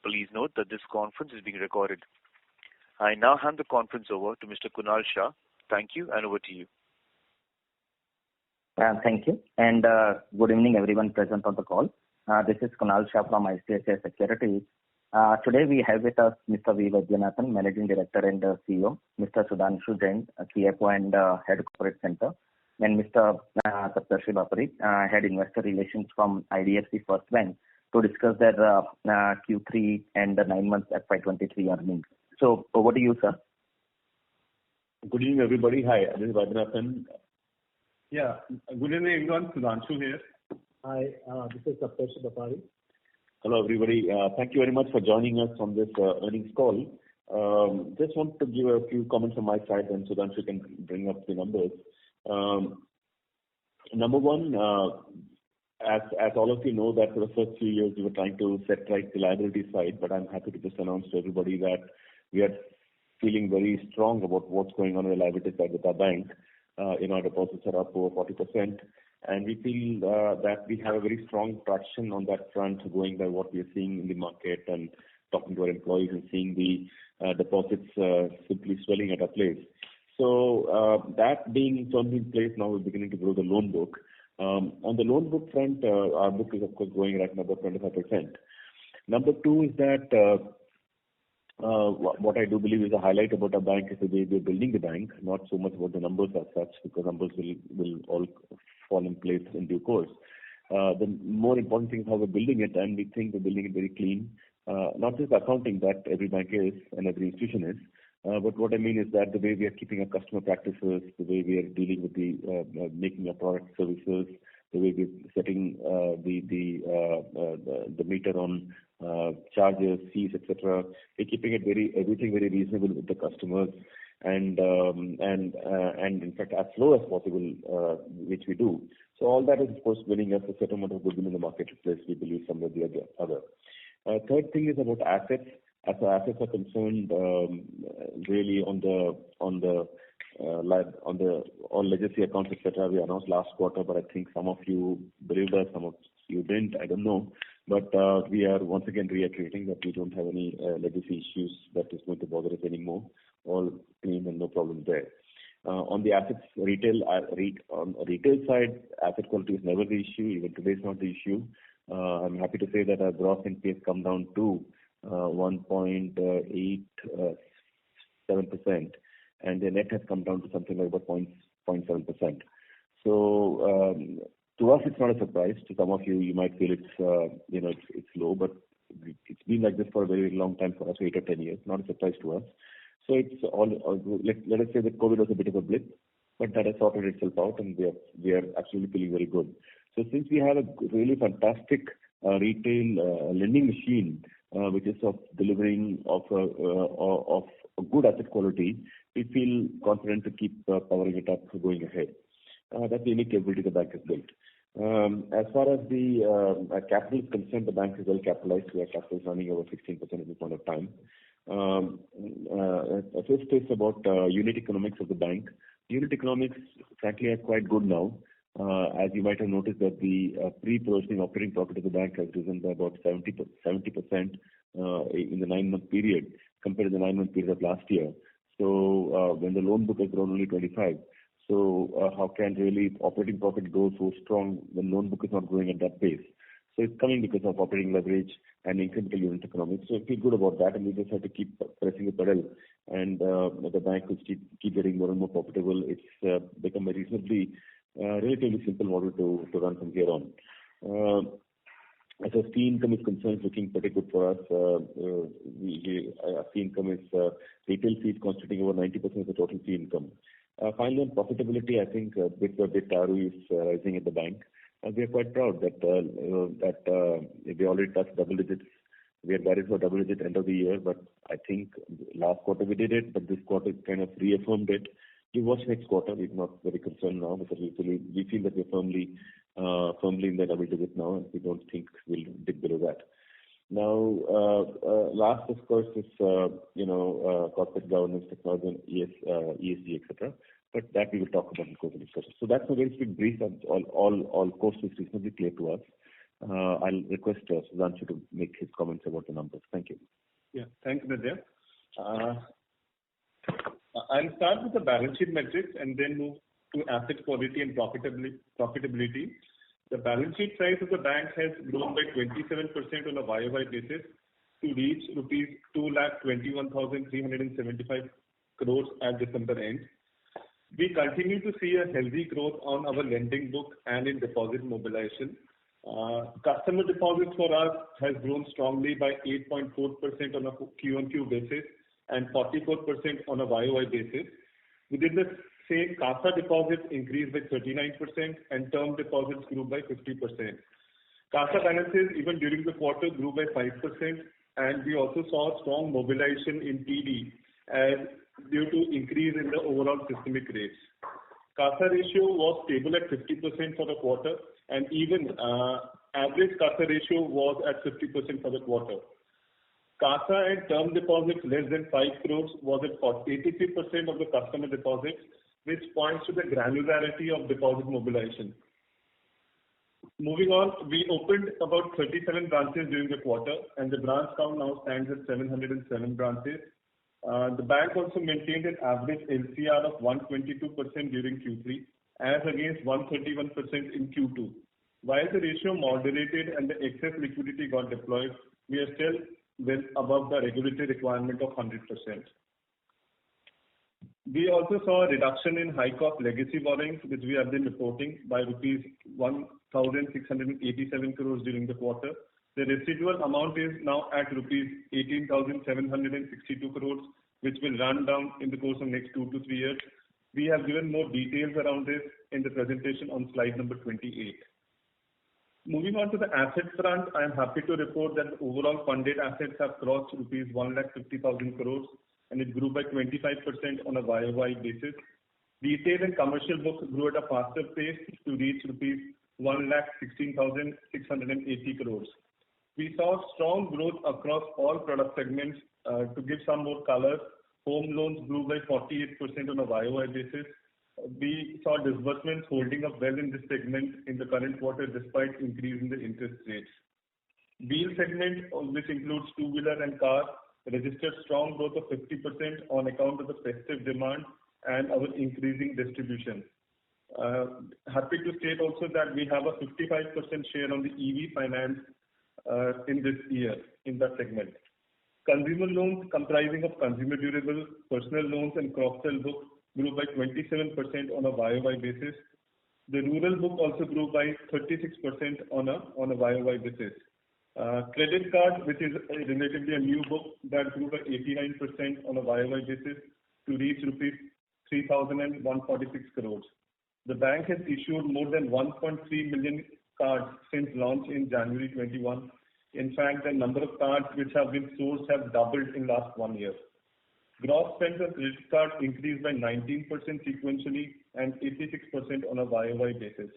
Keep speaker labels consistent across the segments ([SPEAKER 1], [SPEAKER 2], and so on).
[SPEAKER 1] Please note that this conference is being recorded. I now hand the conference over to Mr. Kunal Shah. Thank you, and over to you.
[SPEAKER 2] Thank you, and good evening everyone present on the call. This is Kunal Shah from IDFC Securities. Today we have with us Mr. V. Vaidyanathan, Managing Director and CEO, Mr. Sudhanshu Jain, CFO and Head Corporate Center, and Mr. Saptarshi Bapari, Head Investor Relations from IDFC FIRST Bank, to discuss their Q3 and the 9 months FY23 earnings. So over to you, sir.
[SPEAKER 3] Good evening, everybody. Hi, this is Vaidyanathan.
[SPEAKER 4] Yeah, good evening, everyone. Sudhanshu here.
[SPEAKER 5] Hi, this is Saptarshi Bapari.
[SPEAKER 3] Hello, everybody. Thank you very much for joining us on this earnings call. Just want to give a few comments on my side, and Sudhanshu can bring up the numbers. Number one, as all of you know, that for the first few years we were trying to set right the liability side, but I'm happy to just announce to everybody that we are feeling very strong about what's going on the liability side with our bank. Our deposits are up over 40%, and we feel that we have a very strong traction on that front, going by what we are seeing in the market and talking to our employees and seeing the deposits simply swelling at our place. So that being firmly in place, now we're beginning to grow the loan book. On the loan book front, our book is of course growing right now about 25%. Number two is that what I do believe is a highlight about our bank is the way we're building the bank, not so much about the numbers as such, because numbers will all fall in place in due course. The more important thing is how we're building it, and we think we're building it very clean. Not just accounting that every bank is and every institution is, but what I mean is that the way we are keeping our customer practices, the way we are dealing with the making our product services, the way we're setting the meter on charges, fees, etc. We're keeping it everything very reasonable with the customers, and in fact as low as possible, which we do. So all that is of course winning us a certain amount of goodwill in the marketplace, we believe, somewhere or the other. Third thing is about assets. As our assets are concerned, really on legacy accounts, etc., we announced last quarter, but I think some of you believed us, some of you didn't, I don't know. But we are once again reiterating that we don't have any legacy issues that is going to bother us anymore. All clean and no problem there. On the assets on retail side, asset quality is never the issue. Even today is not the issue. I'm happy to say that our gross NPA has come down to 1.87%, and the net has come down to something like about 0.7%. So to us, it's not a surprise. To some of you might feel it's low, but it's been like this for a very long time for us, 8 or 10 years. Not a surprise to us. So it's all let us say that COVID was a bit of a blip, but that has sorted itself out, and we are absolutely feeling very good. So since we have a really fantastic retail lending machine, which is of delivering of a good asset quality, we feel confident to keep powering it up going ahead. That's the unique ability the bank has built. As far as the capital is concerned, the bank is well capitalized. We have capital running over 16% at this point of time. First is about unit economics of the bank. Unit economics, frankly, are quite good now. As you might have noticed that the pre-provisioning operating profit of the bank has risen by about 70% in the 9-month period compared to the 9-month period of last year. So when the loan book has grown only 25, so how can really operating profit grow so strong when loan book is not growing at that pace? So it's coming because of operating leverage and incremental unit economics. So I feel good about that, and we just have to keep pressing the pedal, and the bank will keep getting more and more profitable. It's become a relatively simple model to run from here on. As far as fee income is concerned, it's looking pretty good for us. Our fee income is retail fees constituting over 90% of the total fee income. Finally, on profitability, I think bit by bit ROE is rising at the bank. We are quite proud that we already touched double digits. We are guided for double digit end of the year, but I think last quarter we did it, but this quarter kind of reaffirmed it. You watch next quarter. We're not very concerned now because we feel that we're firmly in the double digit now, and we don't think we'll dip below that. Now, last of course is corporate governance, technology, and ESG, etc. But that we will talk about in course of discussion. So that's a very quick brief. All course is reasonably clear to us. I'll request Sudhanshu to make his comments about the numbers. Thank you.
[SPEAKER 4] Yeah, thanks, Vidya. I'll start with the balance sheet metrics and then move to asset quality and profitability. The balance sheet size of the bank has grown by 27% on a YOY basis to reach rupees 2,21,375 crores at December end. We continue to see a healthy growth on our lending book and in deposit mobilization. Customer deposits for us has grown strongly by 8.4% on a Q-on-Q basis and 44% on a YOY basis. Within the same, CASA deposits increased by 39% and term deposits grew by 50%. CASA balances even during the quarter grew by 5%, and we also saw strong mobilization in TD as due to increase in the overall systemic rates. CASA ratio was stable at 50% for the quarter, and even average CASA ratio was at 50% for the quarter. CASA and term deposits less than 5 crores was at 83% of the customer deposits, which points to the granularity of deposit mobilization. Moving on, we opened about 37 branches during the quarter, and the branch count now stands at 707 branches. The bank also maintained an average LCR of 122% during Q3, as against 131% in Q2. While the ratio moderated and the excess liquidity got deployed, we are still well above the regulatory requirement of 100%. We also saw a reduction in high-cost legacy borrowings, which we have been reporting, by rupees 1,687 crores during the quarter. The residual amount is now at rupees 18,762 crores, which will run down in the course of next 2 to 3 years. We have given more details around this in the presentation on slide number 28. Moving on to the asset front, I am happy to report that the overall funded assets have crossed rupees 1,50,000 crores, and it grew by 25% on a YOY basis. Retail and commercial books grew at a faster pace to reach rupees 1,16,680 crores. We saw strong growth across all product segments. To give some more color, home loans grew by 48% on a YOY basis. We saw disbursements holding up well in this segment in the current quarter despite increase in the interest rates. Wheel segment, which includes two-wheeler and car, registered strong growth of 50% on account of the festive demand and our increasing distribution. Happy to state also that we have a 55% share on the EV finance in this year in that segment. Consumer loans comprising of consumer durables, personal loans and cross-sell book grew by 27% on a YOY basis. The rural book also grew by 36% on a YOY basis. Credit card, which is relatively a new book, that grew by 89% on a YOY basis to reach rupees 3,146 crores. The bank has issued more than 1.3 million cards since launch in January 21. In fact, the number of cards which have been sourced have doubled in last 1 year. Gross spend on credit cards increased by 19% sequentially and 86% on a YOY basis.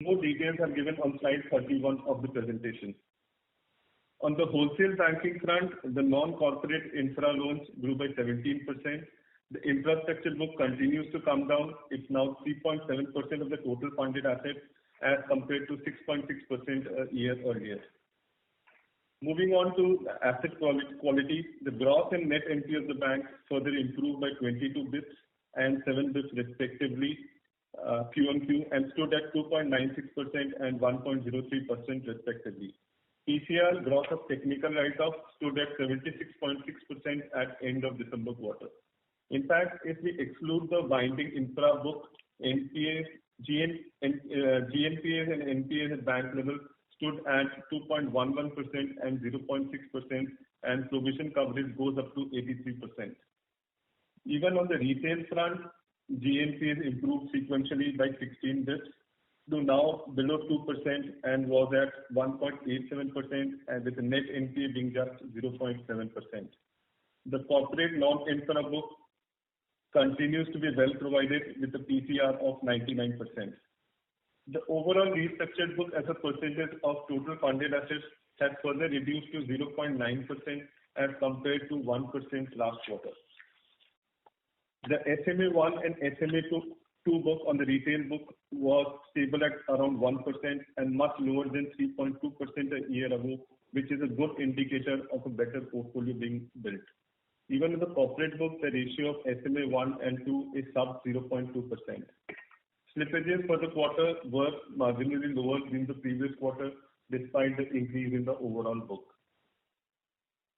[SPEAKER 4] More details are given on slide 31 of the presentation. On the wholesale banking front, the non-corporate infra loans grew by 17%. The infrastructure book continues to come down. It's now 3.7% of the total funded assets as compared to 6.6% a year earlier. Moving on to asset quality, the gross and net NPA of the bank further improved by 22 bits and 7 bits respectively, Q-on-Q, and stood at 2.96% and 1.03% respectively. PCR, gross of technical write-off, stood at 76.6% at end of December quarter. In fact, if we exclude the binding infra book, GNPAs and NPAs at bank level stood at 2.11% and 0.6%, and provision coverage goes up to 83%. Even on the retail front, GNPAs improved sequentially by 16 bits to now below 2% and was at 1.87%, and with the net NPA being just 0.7%. The corporate non-infra book continues to be well provided with a PCR of 99%. The overall restructured book as a percentage of total funded assets has further reduced to 0.9% as compared to 1% last quarter. The SMA1 and SMA2 Q2 book on the retail book was stable at around 1% and much lower than 3.2% a year ago, which is a good indicator of a better portfolio being built. Even in the corporate book, the ratio of SMA 1 and 2 is sub 0.2%. Slippages for the quarter were marginally lower than the previous quarter, despite the increase in the overall book.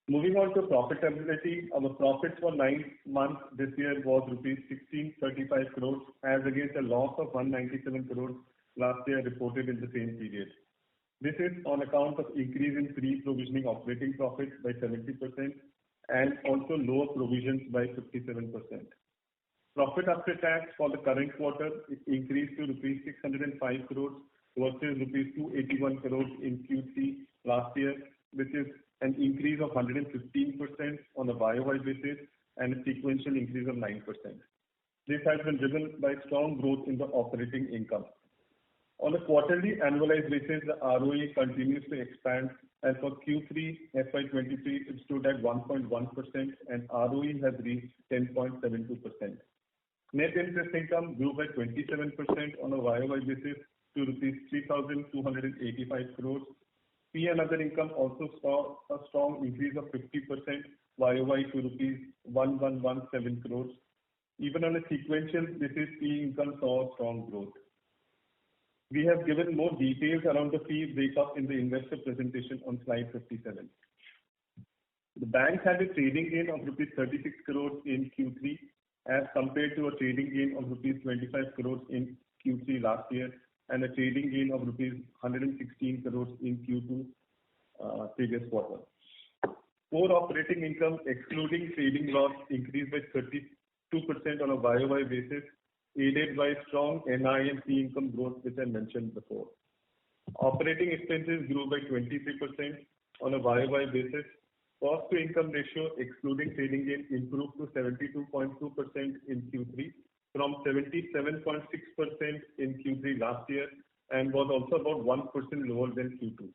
[SPEAKER 4] Moving on to profitability, our profits for 9 months this year was rupees 1635 crores as against a loss of 197 crores last year reported in the same period. This is on account of increase in pre-provisioning operating profits by 70% and also lower provisions by 57%. Profit after tax for the current quarter increased to rupees 605 crores versus rupees 281 crores in Q3 last year, which is an increase of 115% on a YOY basis and a sequential increase of 9%. This has been driven by strong growth in the operating income. On a quarterly annualized basis, the ROE continues to expand, and for Q3 FY23 it stood at 1.1% and ROE has reached 10.72%. Net interest income grew by 27% on a YOY basis to rupees 3,285 crores. Fee and other income also saw a strong increase of 50% YOY to rupees 1117 crores. Even on a sequential basis, fee income saw strong growth. We have given more details around the fee breakup in the investor presentation on slide 57. The bank had a trading gain of rupees 36 crores in Q3 as compared to a trading gain of rupees 25 crores in Q3 last year and a trading gain of rupees 116 crores in Q2 previous quarter. Core operating income excluding trading loss increased by 32% on a YOY basis, aided by strong NI and fee income growth, which I mentioned before. Operating expenses grew by 23% on a YOY basis. Cost to income ratio excluding trading gain improved to 72.2% in Q3 from 77.6% in Q3 last year and was also about 1% lower than Q2.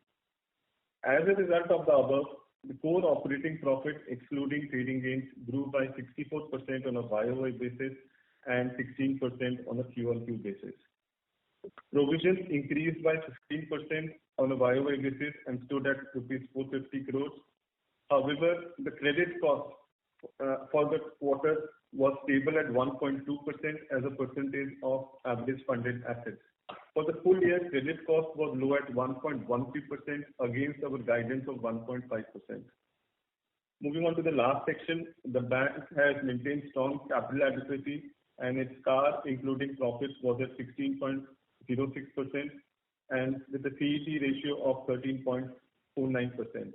[SPEAKER 4] As a result of the above, the core operating profit excluding trading gains grew by 64% on a YOY basis and 16% on a QOQ basis. Provisions increased by 15% on a YOY basis and stood at rupees 450 crores. However, the credit cost for the quarter was stable at 1.2% as a percentage of average funded assets. For the full year, credit cost was low at 1.13% against our guidance of 1.5%. Moving on to the last section, the bank has maintained strong capital adequacy and its CAR including profits was at 16.06% and with a CET ratio of 13.49%.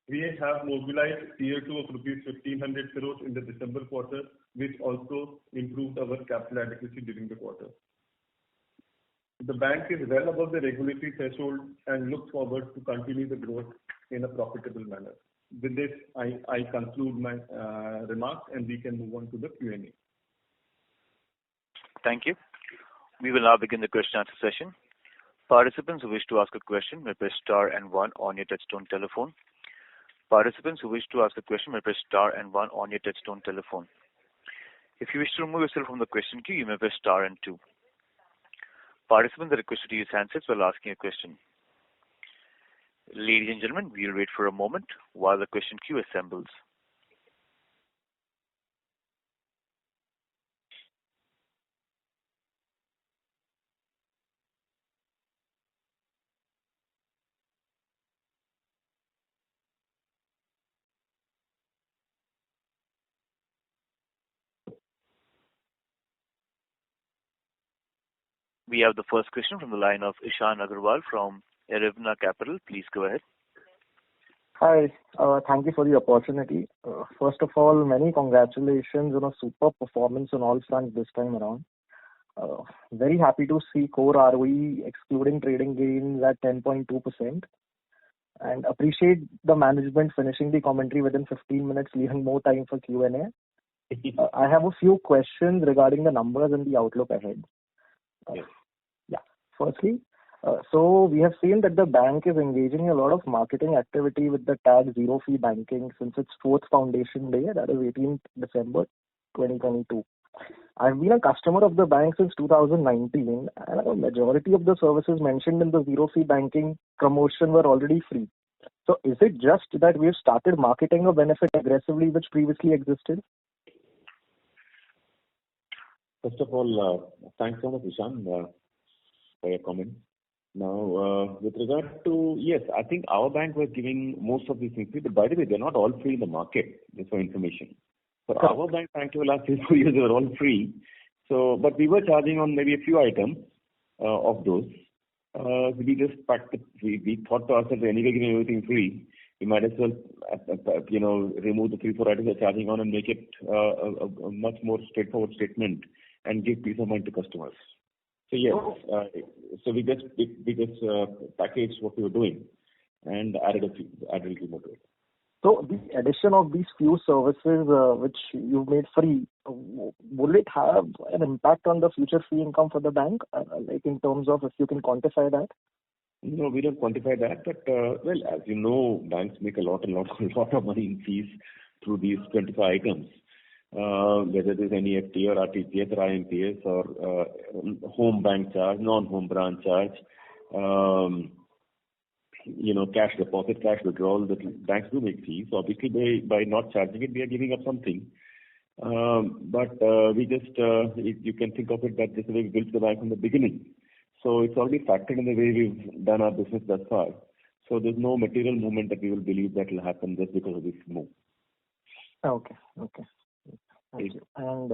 [SPEAKER 4] We have mobilized Tier 2 of rupees 1,500 crores in the December quarter, which also improved our capital adequacy during the quarter. The bank is well above the regulatory threshold and looks forward to continue the growth in a profitable manner. With this, I conclude my remarks and we can move on to the Q&A.
[SPEAKER 1] Thank you. We will now begin the question answer session. Participants who wish to ask a question may press star and 1 on your touchtone telephone. Participants who wish to ask a question may press star and 1 on your touchtone telephone. If you wish to remove yourself from the question queue, you may press star and 2. Participants are requested to use handsets while asking a question. Ladies and gentlemen, we will wait for a moment while the question queue assembles. We have the first question from the line of Ishan Agarwal from Erevna Capital. Please go ahead.
[SPEAKER 6] Hi, thank you for the opportunity. First of all, many congratulations on a super performance on all fronts this time around. Very happy to see core ROE excluding trading gains at 10.2% and appreciate the management finishing the commentary within 15 minutes, leaving more time for Q&A. I have a few questions regarding the numbers and the outlook ahead. Firstly, so we have seen that the bank is engaging in a lot of marketing activity with the tag Zero Fee Banking since its 4th foundation day, that is 18th December 2022. I've been a customer of the bank since 2019, and a majority of the services mentioned in the zero fee banking promotion were already free. So is it just that we've started marketing a benefit aggressively which previously existed?
[SPEAKER 3] First of all, thanks so much, Ishan, for your comment. Now, with regard to, yes, I think our bank was giving most of these things free, but by the way, they're not all free in the market, just for information. For our bank, frankly, the last 3-4 years, they were all free. So, but we were charging on maybe a few items of those. We just packed we thought to ourselves, anyway, giving everything free, we might as well, remove the 3-4 items we're charging on and make it a much more straightforward statement and give peace of mind to customers. So yes, so we just packaged what we were doing and added a little more to it.
[SPEAKER 6] So the addition of these few services which you've made free, will it have an impact on the future fee income for the bank? Like in terms of if you can quantify that?
[SPEAKER 3] No, we don't quantify that, but well, as you know, banks make a lot of money in fees through these 25 items. Whether it is NEFT or RTGS or IMPS or home bank charge, non-home branch charge, cash deposit, cash withdrawal, the banks do make fees. Obviously, by not charging it, we are giving up something. But we just, you can think of it that this is the way we built the bank from the beginning. So it's already factored in the way we've done our business thus far. So there's no material movement that we will believe that will happen just because of this move.
[SPEAKER 6] Okay. Thank you. And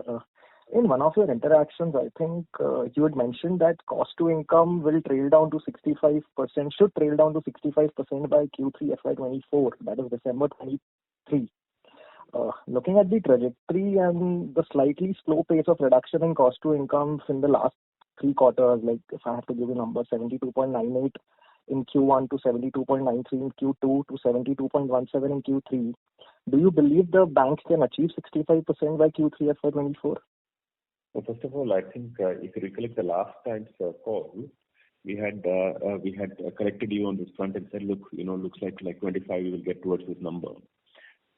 [SPEAKER 6] in one of your interactions, I think you had mentioned that cost to income will trail down to 65%, should trail down to 65% by Q3 FY24, that is December 23. Looking at the trajectory and the slightly slow pace of reduction in cost to income in the last 3 quarters, like if I have to give a number, 72.98 in Q1 to 72.93 in Q2 to 72.17 in Q3, do you believe the bank can achieve 65% by Q3 FY24?
[SPEAKER 3] Well, first of all, I think if you recollect the last time's call, we had corrected you on this front and said, look, looks like 25 we will get towards this number.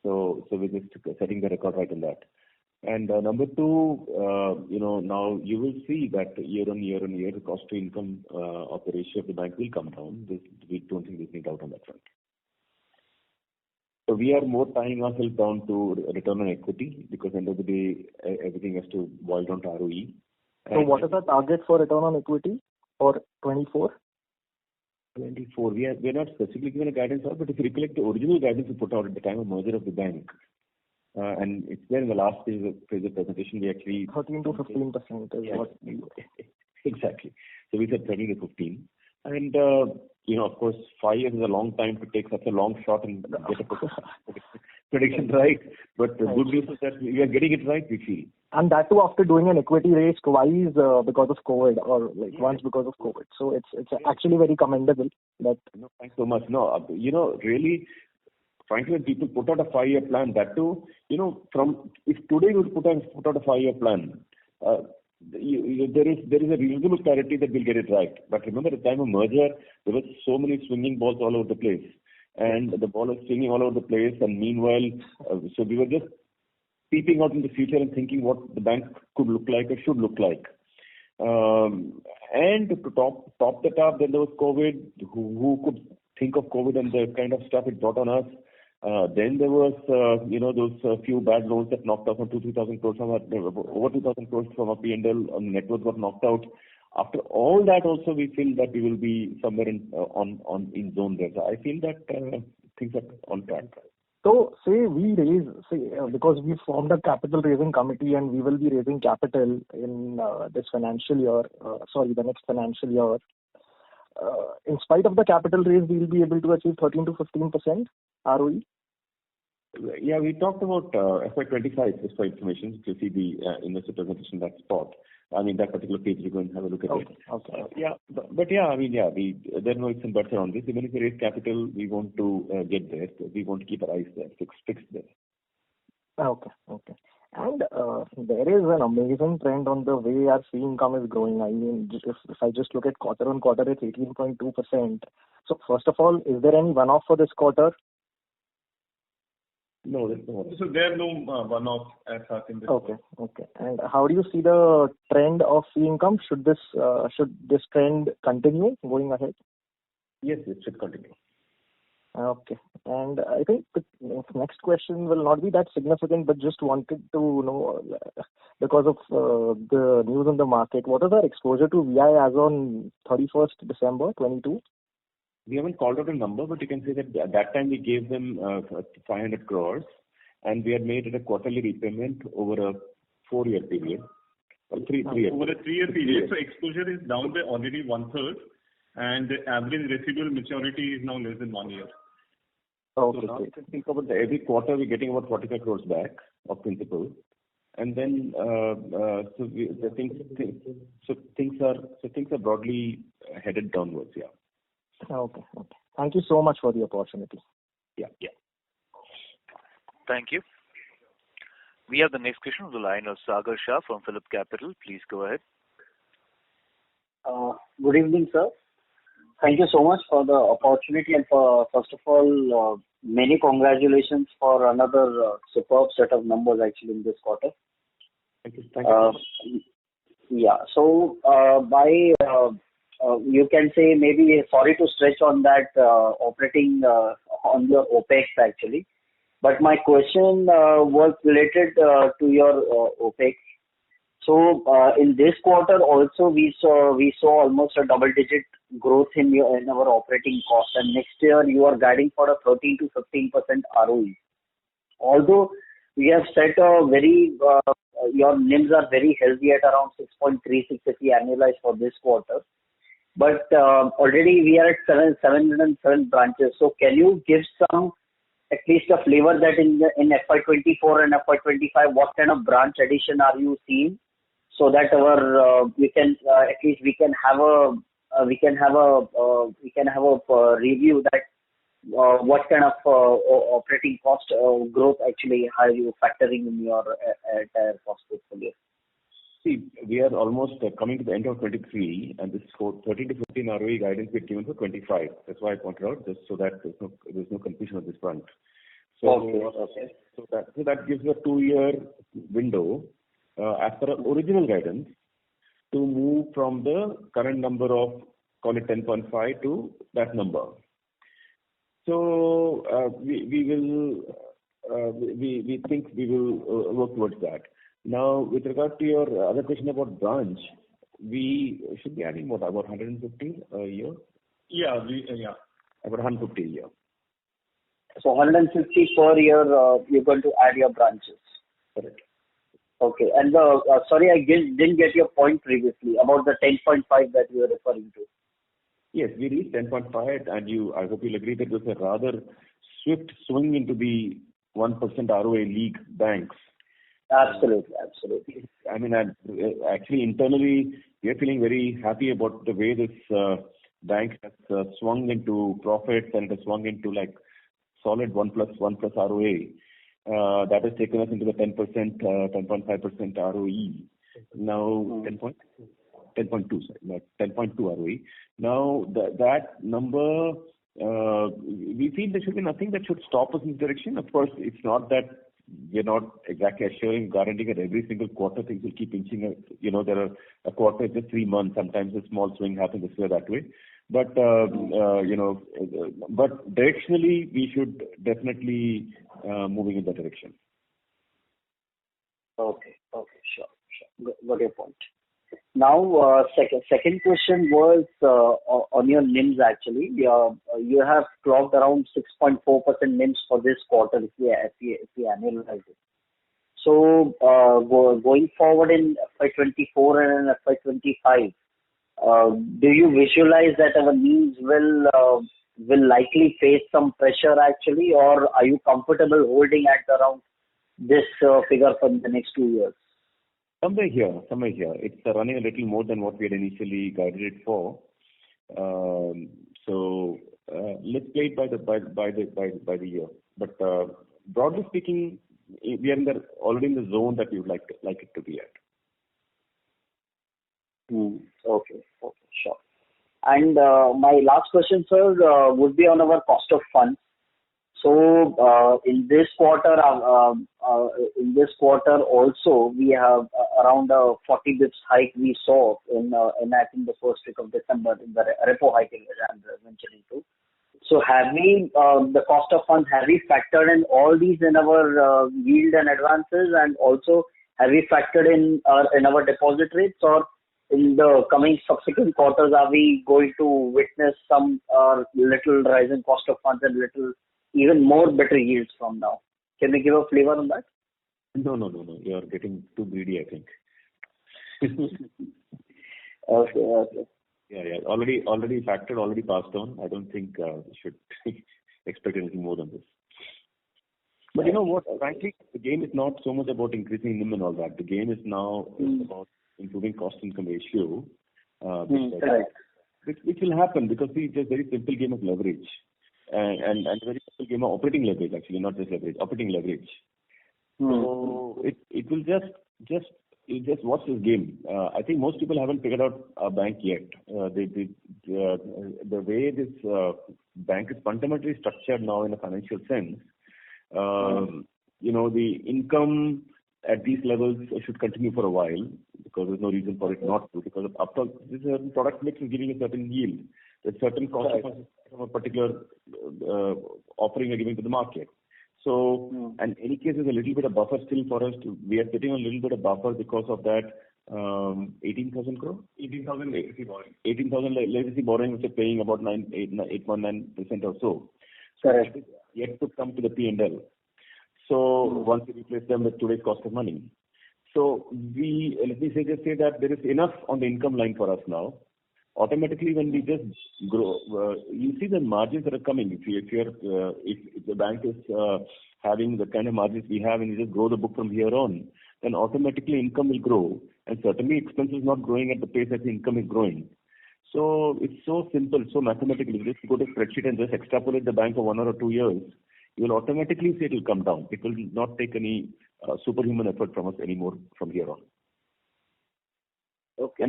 [SPEAKER 3] So we're just setting the record right on that. And number two, now you will see that year on year, the cost to income of the ratio of the bank will come down. We don't think there's any doubt on that front. So we are more tying ourselves down to return on equity because end of the day, everything has to boil down to ROE.
[SPEAKER 6] So what is the target for return on equity for 24?
[SPEAKER 3] 24. We're not specifically given a guidance out, but if you recollect the original guidance we put out at the time of merger of the bank, and it's there in the last page of the presentation, we actually
[SPEAKER 6] 13 to 15% is what we
[SPEAKER 3] exactly. So we said 13 to 15, and of course, 5 years is a long time to take such a long shot and get a prediction right. But the good news is that we are getting it right, we feel.
[SPEAKER 6] And that too after doing an equity raise twice because of COVID or once because of COVID. So it's actually very commendable. That
[SPEAKER 3] thanks so much. No, really. Frankly, when people put out a 5-year plan, that too, if today we would put out a 5-year plan, there is a reasonable clarity that we'll get it right. But remember, at the time of merger, there were so many swinging balls all over the place, and the ball was swinging all over the place. And meanwhile, so we were just peeping out in the future and thinking what the bank could look like or should look like. And to top that up, then there was COVID. Who could think of COVID and the kind of stuff it brought on us? Then there was, those few bad loans that knocked off on 2,000-3,000 crores from over 2,000 crores from our P&L on net worth got knocked out. After all that, also we feel that we will be somewhere in zone there. So I feel that things are on track.
[SPEAKER 6] So because we formed a capital raising committee and we will be raising capital in this financial year, the next financial year. In spite of the capital raise, we will be able to achieve 13 to 15% ROE?
[SPEAKER 3] Yeah, we talked about FY25 just for information. If you see the investor presentation, that spot. I mean, that particular page, you go and have a look at it.
[SPEAKER 6] Okay.
[SPEAKER 3] There are no ifs and buts around this. Even if we raise capital, we want to get there. So we want to keep our eyes there, fixed there.
[SPEAKER 6] Okay. And there is an amazing trend on the way our fee income is growing. I mean, if I just look at quarter on quarter, it's 18.2%. So first of all, is there any one-off for this quarter?
[SPEAKER 3] No, there's no one.
[SPEAKER 4] So there are no one-offs as such in this.
[SPEAKER 6] Okay. And how do you see the trend of fee income? Should this trend continue going ahead?
[SPEAKER 3] Yes, it should continue.
[SPEAKER 6] Okay. And I think the next question will not be that significant, but just wanted to know, because of the news in the market, what is our exposure to VI as on 31st December 22?
[SPEAKER 3] We haven't called out a number, but you can say that at that time we gave them 500 crores, and we had made it a quarterly repayment over a 4-year period. Or three years.
[SPEAKER 4] Over a 3-year period, so exposure is down by already 1/3, and the average residual maturity is now less than 1 year.
[SPEAKER 6] Okay.
[SPEAKER 3] So now you can think about every quarter we're getting about 45 crores back of principal, and then things are broadly headed downwards. Yeah.
[SPEAKER 6] Okay. Thank you so much for the opportunity.
[SPEAKER 3] Yeah.
[SPEAKER 1] Thank you. We have the next question on the line of Sagar Shah from Phillip Capital. Please go ahead.
[SPEAKER 7] Good evening, sir. Thank you so much for the opportunity, and for, first of all, many congratulations for another superb set of numbers actually in this quarter.
[SPEAKER 3] Thank you.
[SPEAKER 7] Yeah. So, you can say maybe, sorry to stretch on that operating on your OPEX actually, but my question was related to your OPEX. So in this quarter also we saw almost a double-digit growth in our operating cost, and next year you are guiding for a 13 to 15% ROE. Although we have set a very your NIMs are very healthy at around 6.36 if we annualize for this quarter. But already we are at 707 branches. So can you give some, at least a flavor that in FY24 and FY25, what kind of branch addition are you seeing, so that our we can have a review that what kind of operating cost growth actually are you factoring in your entire cost portfolio?
[SPEAKER 3] See, we are almost coming to the end of 23, and this 13 to 15 ROE guidance we've given for 25. That's why I pointed out, just so that there's no confusion on this front. So,
[SPEAKER 7] Okay.
[SPEAKER 3] So that gives a 2-year window, as per our original guidance, to move from the current number of, call it 10.5, to that number. So we think we will work towards that. Now, with regard to your other question about branch, we should be adding about 150 a year?
[SPEAKER 4] Yeah.
[SPEAKER 3] About 150 a year.
[SPEAKER 7] So 150 per year, you're going to add your branches.
[SPEAKER 3] Correct.
[SPEAKER 7] Okay. And sorry, I didn't get your point previously about the 10.5 that you were referring to.
[SPEAKER 3] Yes, we reached 10.5, and I hope you'll agree that it was a rather swift swing into the 1% ROA league banks.
[SPEAKER 7] Absolutely.
[SPEAKER 3] I mean, actually internally, we are feeling very happy about the way this bank has swung into profits, and it has swung into like solid 1 plus ROA. That has taken us into the 10%, 10.5% ROE. Now, 10.2, sorry, not 10.2 ROE. Now, that number, we feel there should be nothing that should stop us in this direction. Of course, it's not that we're not exactly guaranteeing that every single quarter things will keep inching. There are a quarter is just 3 months. Sometimes a small swing happens this way, that way. But, but directionally, we should definitely moving in that direction.
[SPEAKER 7] Okay, sure. Got your point. Now, second question was on your NIMs actually. You have clocked around 6.4% NIMs for this quarter if we annualize it. So going forward in FY24 and FY25, do you visualize that our NIMs will likely face some pressure actually, or are you comfortable holding at around this figure for the next 2 years?
[SPEAKER 3] Somewhere here. It's running a little more than what we had initially guided it for. So let's play it by the year. But broadly speaking, we are already in the zone that we would like it to be at.
[SPEAKER 7] Okay, sure. And my last question, sir, would be on our cost of funds. So in this quarter also we have around a 40 bips hike we saw in I think the first week of December in the repo hike I'm mentioning too. So have we the cost of funds, have we factored in all these in our yield and advances, and also have we factored in our deposit rates, or in the coming subsequent quarters are we going to witness some little rise in cost of funds and little even more better yields from now? Can we give a flavor on that?
[SPEAKER 3] No. You are getting too greedy, I think.
[SPEAKER 7] Okay.
[SPEAKER 3] Yeah. Already factored, already passed on. I don't think we should expect anything more than this. But you know what? Frankly, the game is not so much about increasing NIM and all that. The game is now about improving cost-income ratio, which will happen because it's a very simple game of leverage. And a very simple game of operating leverage, actually, not just leverage, operating leverage. So it will just watch this game. I think most people haven't figured out a bank yet. The way this bank is fundamentally structured now in a financial sense, the income at these levels should continue for a while because there's no reason for it not to. Because after this product mix is giving a certain yield, a certain cost of a particular offering are giving to the market. So, and in any case, there's a little bit of buffer still for us we are sitting on a little bit of buffer because of that 18,000 crore? 18,000 legacy borrowing. 18,000 legacy borrowing, which are paying about 8.9% or so. So that is yet to come to the P&L. So once we replace them with today's cost of money. So let me just say that there is enough on the income line for us now. Automatically, when we just grow, you see the margins that are coming. If the bank is having the kind of margins we have, and you just grow the book from here on, then automatically income will grow, and certainly expenses not growing at the pace that the income is growing. So it's so simple, so mathematical. You just go to spreadsheet and just extrapolate the bank for 1 or 2 years. You will automatically see it will come down. It will not take any superhuman effort from us anymore from here on.
[SPEAKER 7] Okay,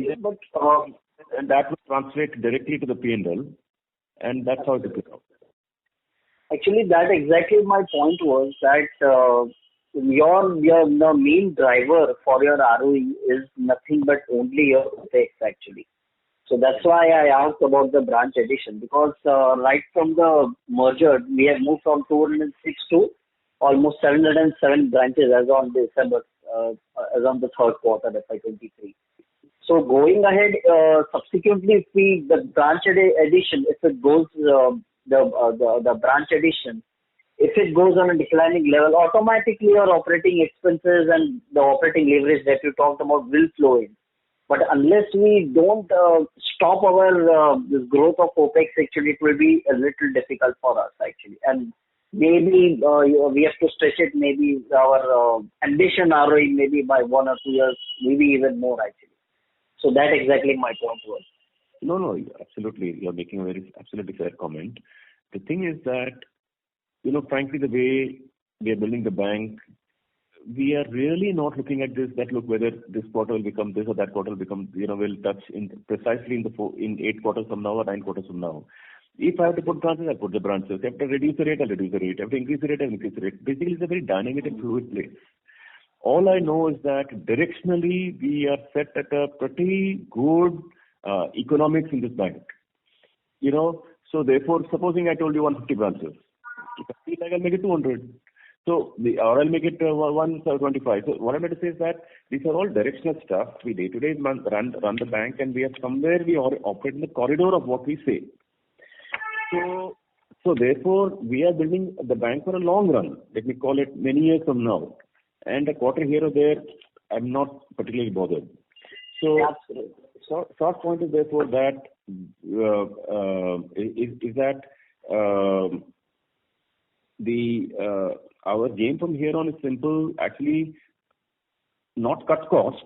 [SPEAKER 3] and that will translate directly to the P&L, and that's how it will go.
[SPEAKER 7] Actually, that exactly my point was that the main driver for your ROE is nothing but only your OPEX actually. So that's why I asked about the branch addition, because right from the merger, we have moved from 206 to almost 707 branches as on December, as on the third quarter FY23. So going ahead, subsequently, if the branch addition, if it goes, the branch addition, if it goes on a declining level, automatically your operating expenses and the operating leverage that you talked about will flow in. But unless we don't stop our this growth of OPEX, actually, it will be a little difficult for us actually. And maybe we have to stretch it. Maybe our ambition ROE maybe by 1 or 2 years, maybe even more actually. So that exactly my point was.
[SPEAKER 3] No, absolutely. You're making a very absolutely fair comment. The thing is that, frankly, the way we are building the bank, we are really not looking at this, that look whether this quarter will become this or that quarter will become, will touch in precisely in 8 quarters from now or 9 quarters from now. If I have to put branches, I put the branches. If I have to reduce the rate, I'll reduce the rate. If I have to increase the rate, I'll increase the rate. Basically, it's a very dynamic and fluid place. All I know is that directionally, we are set at a pretty good economics in this bank. So therefore, supposing I told you 150 branches, if I feel like I'll make it 200. So, or I'll make it 125. So what I'm going to say is that these are all directional stuff. We day-to-day run the bank, and we are somewhere we operate in the corridor of what we say. So therefore, we are building the bank for a long run. Let me call it many years from now. And a quarter here or there, I'm not particularly bothered. So, short point is therefore that our game from here on is simple. Actually, not cut cost.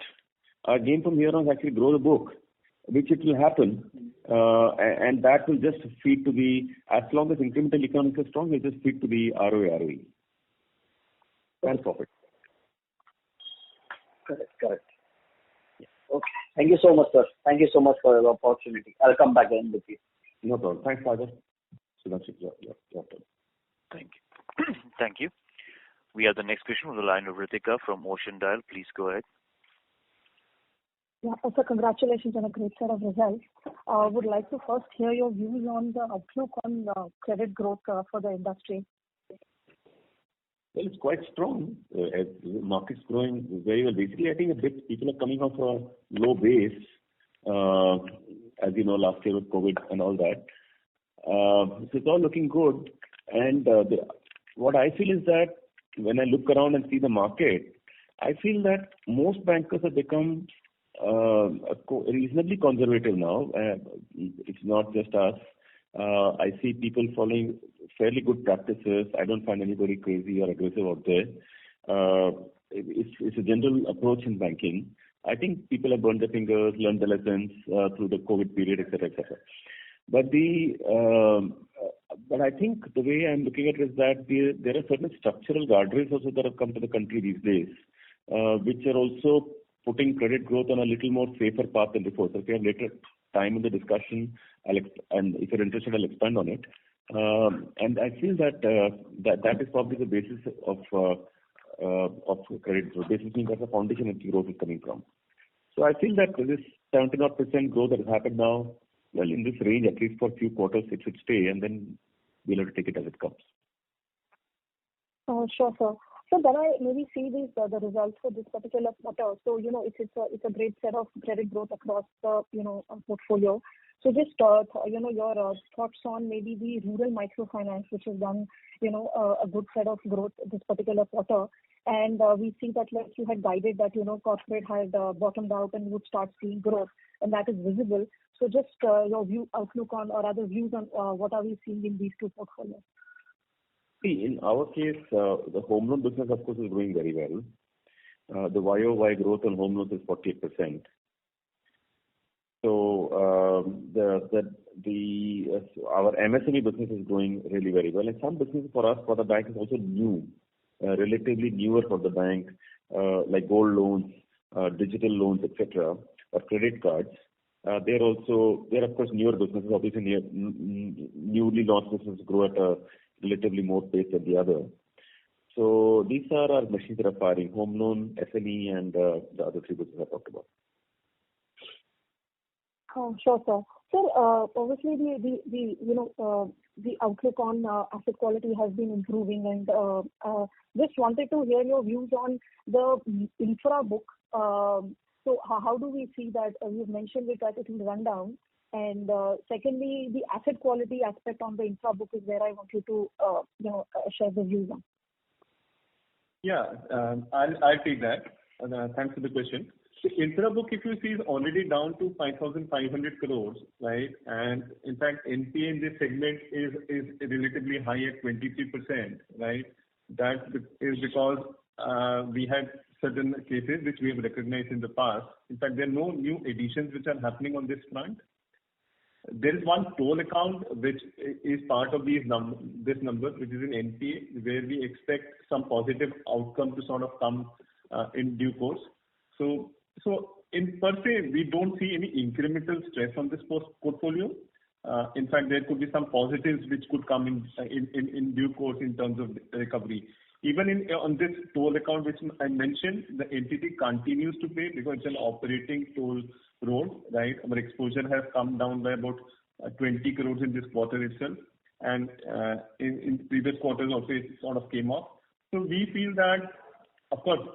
[SPEAKER 3] Our game from here on is actually grow the book, which it will happen, and that will just feed to as long as incremental economics is strong, it will just feed to the ROE and profit.
[SPEAKER 7] Correct. Yeah. Okay. Thank you so much, sir. Thank you so much for the opportunity. I'll come back in with you.
[SPEAKER 3] No problem. Thanks, Father. So that's it. Your turn.
[SPEAKER 1] Thank you. Thank you. We have the next question on the line of Ritika from Ocean Dial. Please go ahead.
[SPEAKER 8] Yeah, so congratulations on a great set of results. Would like to first hear your views on the outlook on credit growth for the industry.
[SPEAKER 3] Well, it's quite strong. As the market's growing very well. Basically, I think a bit people are coming off a low base. As you know, last year with COVID and all that. So it's all looking good. And what I feel is that when I look around and see the market, I feel that most bankers have become reasonably conservative now. It's not just us. I see people following fairly good practices. I don't find anybody crazy or aggressive out there. It's a general approach in banking. I think people have burned their fingers, learned the lessons through the COVID period, etc., etc. But I think the way I'm looking at it is that there are certain structural guardrails also that have come to the country these days, which are also putting credit growth on a little more safer path than before. So if you have later time in the discussion, and if you're interested, I'll expand on it. And I feel that that is probably the basis of credit growth. Basically, that's the foundation that growth is coming from. So I feel that this 70% growth that has happened now, well, in this range, at least for a few quarters, it should stay, and then we'll have to take it as it comes.
[SPEAKER 8] Sure, sir. So then I maybe see the results for this particular quarter. So, it's a great set of credit growth across the, portfolio. So just, your thoughts on maybe the rural microfinance, which has done, a good set of growth this particular quarter. And we see that, like you had guided that, corporate had bottomed out and would start seeing growth, and that is visible. So just your outlook on, or other views on what are we seeing in these two portfolios?
[SPEAKER 3] See, in our case, the home loan business, of course, is growing very well. The YOY growth on home loans is 48%. So our MSME business is growing really very well, and some business for us, for the bank, is also new, relatively newer for the bank, like gold loans, digital loans, etc., or credit cards. They're of course newer businesses. Obviously, newly launched businesses grow at a relatively more pace than the other. So these are our machines that are firing: home loan, SME, and the other three businesses I talked about.
[SPEAKER 8] Sure, sir. So obviously the outlook on asset quality has been improving, and just wanted to hear your views on the infra book. So how do we see that? You've mentioned that it will run down. And secondly, the asset quality aspect on the infra book is where I want you to share the views on.
[SPEAKER 4] Yeah, I'll take that. Thanks for the question. The infra book, if you see, is already down to 5,500 crores, right? And in fact, NPA in this segment is relatively high at 23%, right? That is because we had certain cases which we have recognized in the past. In fact, there are no new additions which are happening on this front. There is one toll account which is part of this number, which is in NPA, where we expect some positive outcome to sort of come in due course. So in per se, we don't see any incremental stress on this portfolio. In fact, there could be some positives which could come in due course in terms of recovery. Even on this toll account which I mentioned, the entity continues to pay because it's an operating toll road, right? Our exposure has come down by about 20 crores in this quarter itself, and in previous quarters also it sort of came off. So we feel that, of course,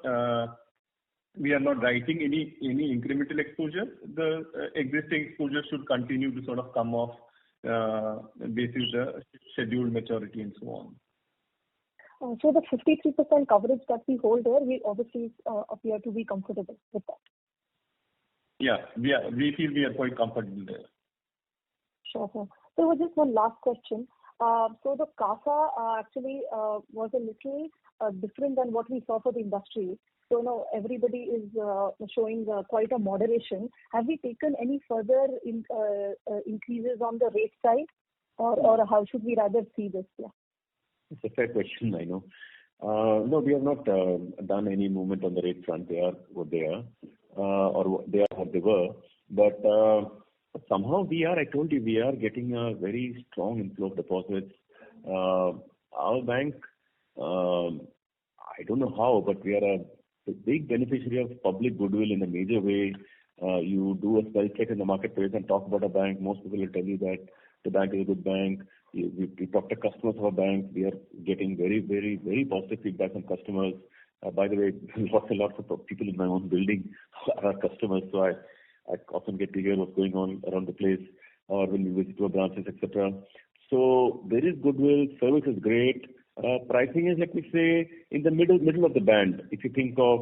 [SPEAKER 4] we are not writing any incremental exposure. The existing exposure should continue to sort of come off basis the scheduled maturity and so on.
[SPEAKER 8] So the 53% coverage that we hold there, we obviously appear to be comfortable with that.
[SPEAKER 4] Yeah, we feel we are quite comfortable there.
[SPEAKER 8] Sure, sir. So just one last question. So the CASA actually was a little different than what we saw for the industry. So now everybody is showing quite a moderation. Have we taken any further increases on the rate side, or how should we rather see this? Yeah.
[SPEAKER 3] It's a fair question, I know. No, we have not done any movement on the rate front. They are what they are, or they are what they were. But somehow I told you, we are getting a very strong inflow of deposits. our bank, I don't know how, but we are a big beneficiary of public goodwill in a major way. You do a spell check in the marketplace and talk about a bank. Most people will tell you that the bank is a good bank. We talk to customers of a bank. We are getting very, very, very positive feedback from customers. By the way, lots of people in my own building are customers, so I often get to hear what's going on around the place or when we visit our branches, etc. So there is goodwill. Service is great. Pricing is, let me say, in the middle of the band. If you think of,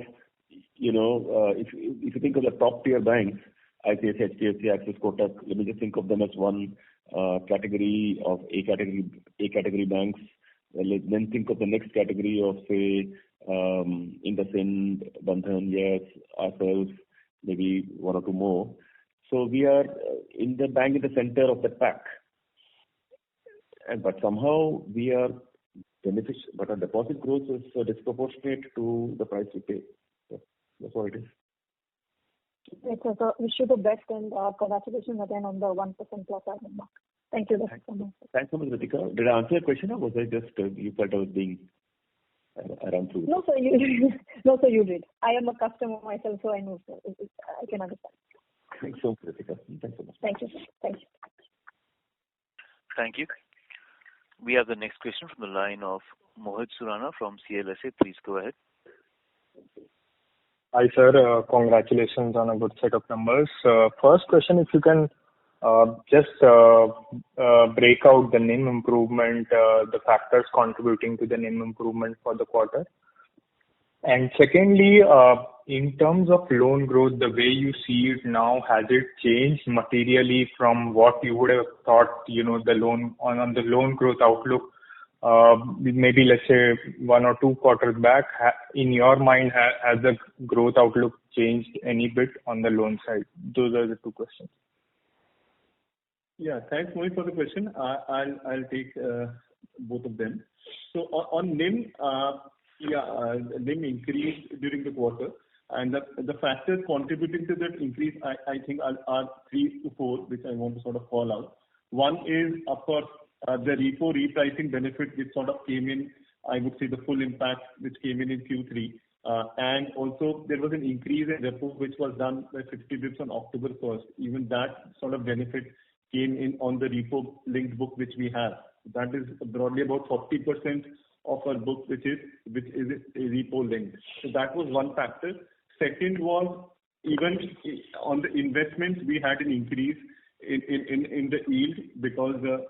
[SPEAKER 3] if you think of the top tier banks, ICICI, HDFC, Axis, Kotak, let me just think of them as one category of A category banks. Then think of the next category of, say, IndusInd, Bandhan, Yes, ourselves, maybe one or two more. So we are in the bank in the center of the pack. But somehow we are beneficial, but our deposit growth is disproportionate to the price we pay. So that's what it is.
[SPEAKER 8] Right, so wish you the best and congratulations again on the 1% plus mark. Thank you.
[SPEAKER 3] Thanks so much, Ritika. Did I answer your question or was I just, you felt I was being around through?
[SPEAKER 8] No, sir, you did. I am a customer myself, so I know, sir. I can understand.
[SPEAKER 3] Thanks so much, Ritika. Thanks so much.
[SPEAKER 8] Thank you, sir. Thank you.
[SPEAKER 1] Thank you. We have the next question from the line of Mohit Surana from CLSA. Please go ahead.
[SPEAKER 6] Hi, sir. Congratulations on a good set of numbers. First question, if you can just break out the NIM improvement, the factors contributing to the NIM improvement for the quarter. And secondly, in terms of loan growth, the way you see it now, has it changed materially from what you would have thought, the loan on the loan growth outlook, maybe let's say 1 or 2 quarters back? In your mind, has the growth outlook changed any bit on the loan side? Those are the 2 questions.
[SPEAKER 4] Yeah, thanks, Mohit, for the question. I'll take both of them. So on NIM, NIM increased during the quarter, and the factors contributing to that increase, I think, are 3 to 4, which I want to sort of call out. One is, of course, the repo repricing benefit, which sort of came in, I would say the full impact which came in Q3. And also there was an increase in repo, which was done by 50 bps on October 1st. Even that sort of benefit came in on the repo linked book which we have. That is broadly about 40% of our book which is repo linked. So that was one factor. Second was, even on the investments we had an increase in the yield because the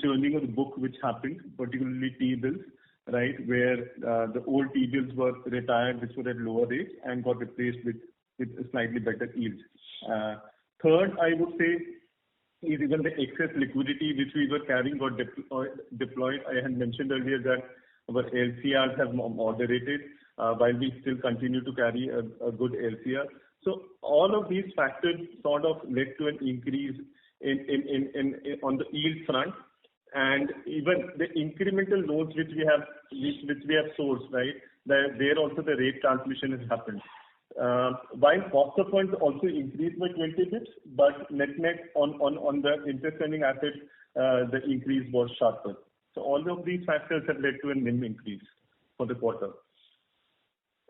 [SPEAKER 4] churning of the book which happened, particularly T-bills, right, where the old T-bills were retired, which were at lower rates, and got replaced with slightly better yields. Third, I would say, is even the excess liquidity which we were carrying got deployed. I had mentioned earlier that our LCRs have moderated while we still continue to carry a good LCR. So all of these factors sort of led to an increase on the yield front, and even the incremental loans which we have sourced, right? There also the rate transmission has happened. While cost of funds also increased by 20 bits, but net on the interest earning assets, the increase was sharper. So all of these factors have led to a NIM increase for the quarter.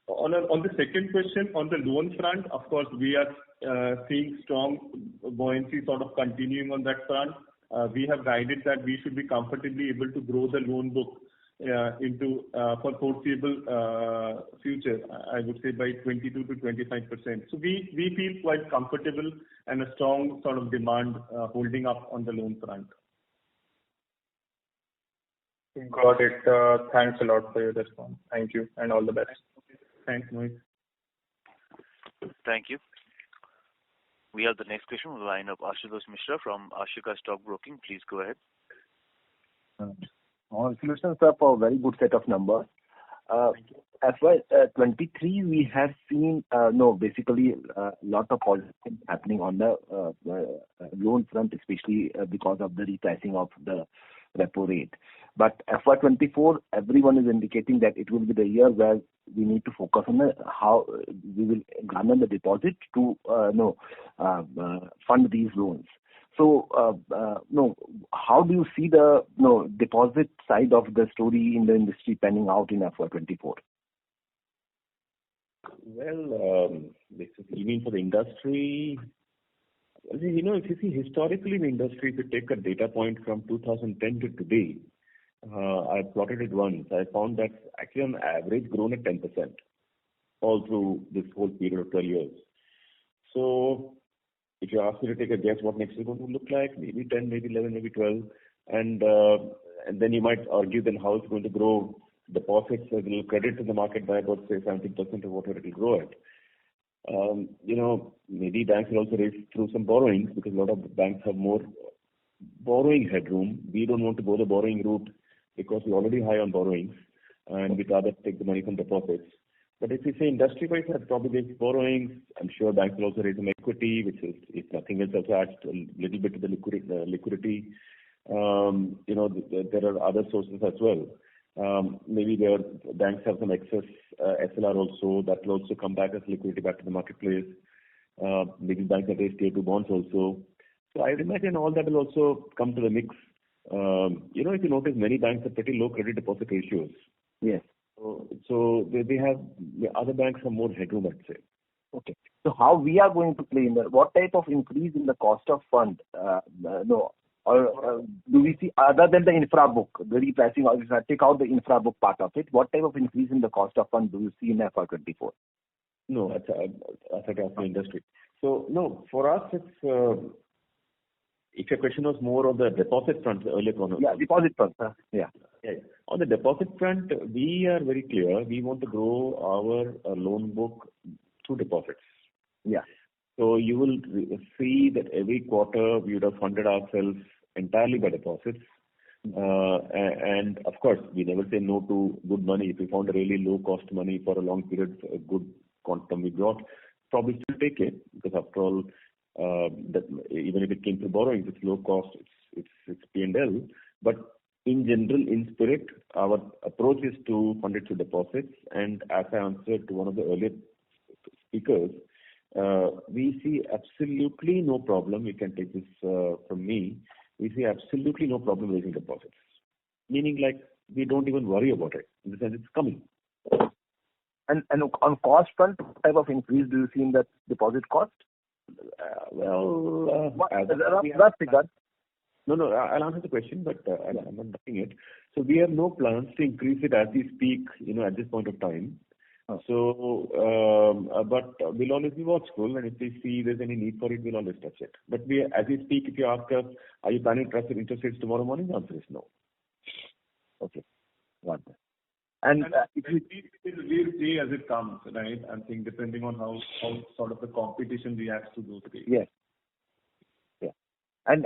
[SPEAKER 4] On the second question, on the loan front, of course, we are seeing strong buoyancy sort of continuing on that front. We have guided that we should be comfortably able to grow the loan book for foreseeable future, I would say by 22 to 25%. So we feel quite comfortable and a strong sort of demand holding up on the loan front.
[SPEAKER 6] Got it. Thanks a lot for your response. Thank you and all the best.
[SPEAKER 4] Thanks, Mohit.
[SPEAKER 1] Thank you. We have the next question on the line of Ashutosh Mishra from Ashika Stock Broking. Please go ahead.
[SPEAKER 9] Congratulations, sir, for a very good set of numbers. FY23, we have seen, basically a lot of positive happening on the loan front, especially because of the repricing of the repo rate. But FY24, everyone is indicating that it will be the year where we need to focus on how we will garner the deposit to fund these loans. So, how do you see the deposit side of the story in the industry panning out in FY24?
[SPEAKER 3] Well, you mean for the industry? If you see historically in the industry, if you take a data point from 2010 to today, I plotted it once. I found that actually on average grown at 10% all through this whole period of 12 years. So if you ask me to take a guess what next year is going to look like, maybe 10, maybe 11, maybe 12, and then you might argue then how it's going to grow deposits as a little credit to the market by about say 70% of whatever it will grow at. Maybe banks will also raise through some borrowings because a lot of banks have more borrowing headroom. We don't want to go the borrowing route because we're already high on borrowings and we'd rather take the money from deposits. But if you say industry-wise, I'd probably raise borrowings. I'm sure banks will also raise some equity, which is, if nothing else, also adds a little bit to the liquidity. There are other sources as well. Maybe banks have some excess SLR also. That will also come back as liquidity back to the marketplace. Maybe banks have raised tier 2 bonds also. So I would imagine all that will also come to the mix. If you notice, many banks have pretty low credit deposit ratios.
[SPEAKER 9] Yes.
[SPEAKER 3] So they have, other banks have more headroom, I'd say.
[SPEAKER 9] Okay. So how we are going to play in that? What type of increase in the cost of fund? Do we see, other than the infra book, the repricing, or if I take out the infra book part of it, what type of increase in the cost of fund do you see in FY24?
[SPEAKER 3] No, that's the industry. So, no, for us, it's, if your question was more on the deposit front, earlier on.
[SPEAKER 9] Yeah, deposit front. Yeah.
[SPEAKER 3] On the deposit front, we are very clear. We want to grow our loan book through deposits.
[SPEAKER 9] Yeah.
[SPEAKER 3] So you will see that every quarter we would have funded ourselves entirely by deposits. And of course, we never say no to good money. If we found a really low cost money for a long period, a good quantum we got, probably still take it because after all, even if it came through borrowing, it's low cost, it's P&L. But in general, in spirit, our approach is to fund it through deposits. And as I answered to one of the earlier speakers, we see absolutely no problem. You can take this from me. We see absolutely no problem raising deposits. Meaning, like, we don't even worry about it. In the sense, it's coming.
[SPEAKER 9] And on cost front, what type of increase do you see in the deposit cost?
[SPEAKER 3] Rough figure. No, I'll answer the question, but I'm not doing it. So we have no plans to increase it as we speak, at this point of time.
[SPEAKER 9] Oh.
[SPEAKER 3] So, but we'll always be watchful, and if we see there's any need for it, we'll always touch it. But as we speak, if you ask us, are you planning to touch the interest rates tomorrow morning? The answer is no.
[SPEAKER 9] Okay. Got that. And
[SPEAKER 4] we'll see as it comes, right? I think depending on how sort of the competition reacts to those rates.
[SPEAKER 9] Yes. Yeah. And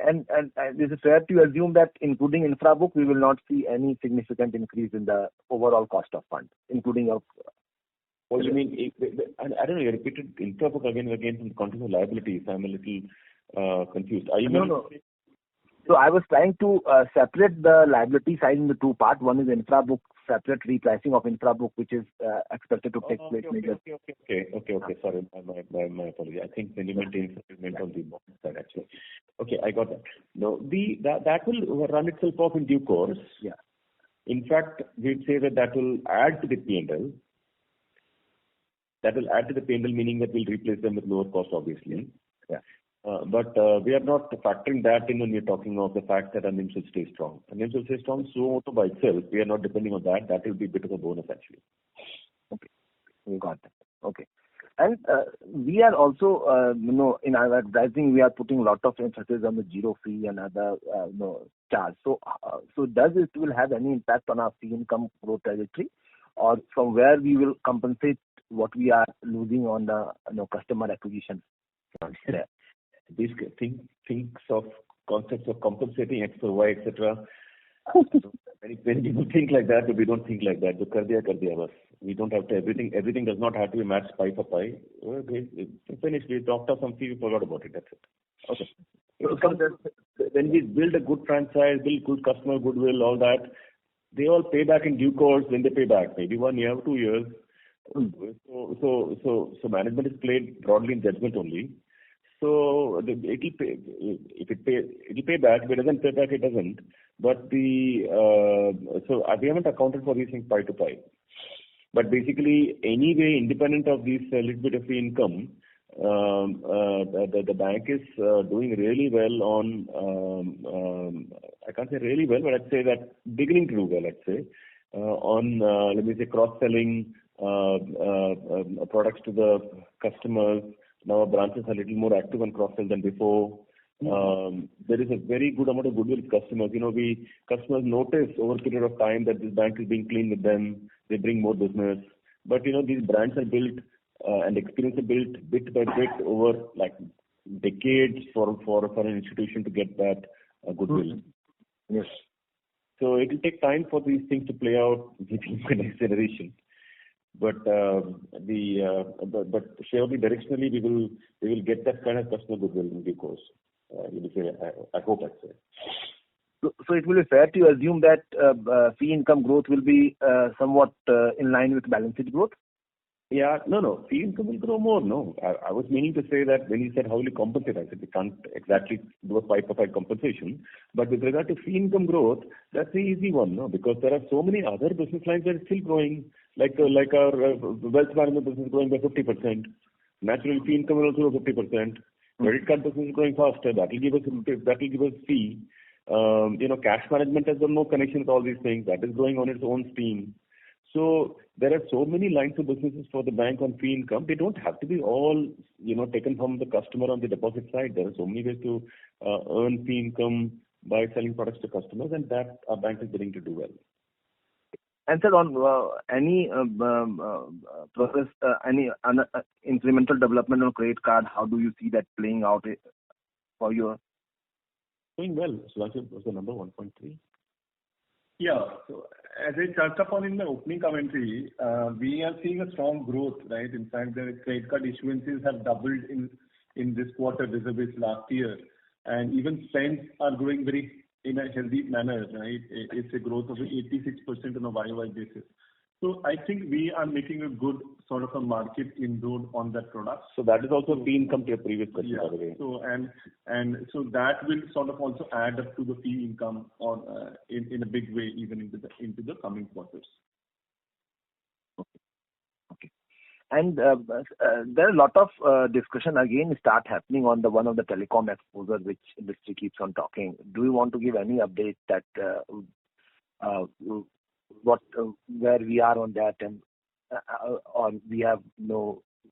[SPEAKER 9] is it fair to assume that including infra book, we will not see any significant increase in the overall cost of funds, including your...
[SPEAKER 3] What do you mean? I don't know, you repeated infra book again and again from the context of liabilities. I'm a little confused. Are you
[SPEAKER 9] No. So I was trying to separate the liability side into two parts. One is infra book, separate repricing of infra book, which is expected to take place.
[SPEAKER 3] Okay. Sorry, my apology. I think when you meant on the bond side, actually. Okay, I got that. No, that will run itself off in due course.
[SPEAKER 9] Yeah.
[SPEAKER 3] In fact, we'd say that will add to the P&L. That will add to the P&L, meaning that we'll replace them with lower cost, obviously.
[SPEAKER 9] Yeah.
[SPEAKER 3] But we are not factoring that in when we're talking of the fact that our NIM should stay strong. Our NIM should stay strong so by itself. We are not depending on that. That will be a bit of a bonus, actually.
[SPEAKER 9] Okay. We got that. Okay. And we are also, in our advertising, we are putting a lot of emphasis on the zero fee and other, charge. So does it will have any impact on our fee income growth trajectory, or from where we will compensate what we are losing on the customer acquisition front there?
[SPEAKER 3] These thinks of concepts of compensating X for Y, etc. Many people think like that, but we don't think like that. So kar diya bas. We don't have to everything does not have to be matched pie for pie. Okay, finished. We talked of something, we forgot about it. That's it. Okay. When we build a good franchise, build good customer goodwill, all that, they all pay back in due course when they pay back. Maybe 1 year, 2 years. So management is played broadly in judgment only. So it'll pay. If it pay, it'll pay back. If it doesn't pay back, it doesn't. But we haven't accounted for these things pie to pie. But basically, anyway, independent of these little bit of fee income, the bank is doing really well on. I can't say really well, but I'd say that beginning to do well. I'd say on let me say cross-selling products to the customers. Now our branches are a little more active on cross-sell than before. There is a very good amount of goodwill with customers. Customers notice over a period of time that this bank is being clean with them. They bring more business. But these brands are built and experience are built bit by bit over like decades for an institution to get that goodwill. Yes. So it will take time for these things to play out maybe in the next generation. But surely directionally we will get that kind of customer goodwill in due course. I hope I'd say.
[SPEAKER 9] So it will be fair to assume that fee income growth will be somewhat in line with balance sheet growth?
[SPEAKER 3] Yeah, no. Fee income will grow more. No, I was meaning to say that when you said how will you compensate, I said we can't exactly do a 5% compensation. But with regard to fee income growth, that's the easy one, no? Because there are so many other business lines that are still growing, like our wealth management business is growing by 50%. Naturally, fee income will also grow 50%. Credit card business is growing faster. That will give us fee. Cash management has got no connection with all these things. That is growing on its own steam. So there are so many lines of businesses for the bank on fee income. They don't have to be all, taken from the customer on the deposit side. There are so many ways to earn fee income by selling products to customers, and that our bank is willing to do well.
[SPEAKER 9] And sir, on any process, any incremental development on credit card, how do you see that playing out for you?
[SPEAKER 3] Doing well. Sudhanshu was the number 1.3.
[SPEAKER 4] Yeah. So as I touched upon in the opening commentary, we are seeing a strong growth, right? In fact, the credit card issuances have doubled in this quarter vis-a-vis last year, and even spends are growing in a healthy manner, right? It's a growth of 86% on a YOY basis. So I think we are making a good sort of a market inroad on that product.
[SPEAKER 3] So that is also fee income to your previous question, by the way.
[SPEAKER 4] So and so that will sort of also add up to the fee income on in a big way even into the coming quarters.
[SPEAKER 9] Okay. And there are a lot of discussion again start happening on one of the telecom exposure which industry keeps on talking. Do you want to give any update that where we are on that, and or we have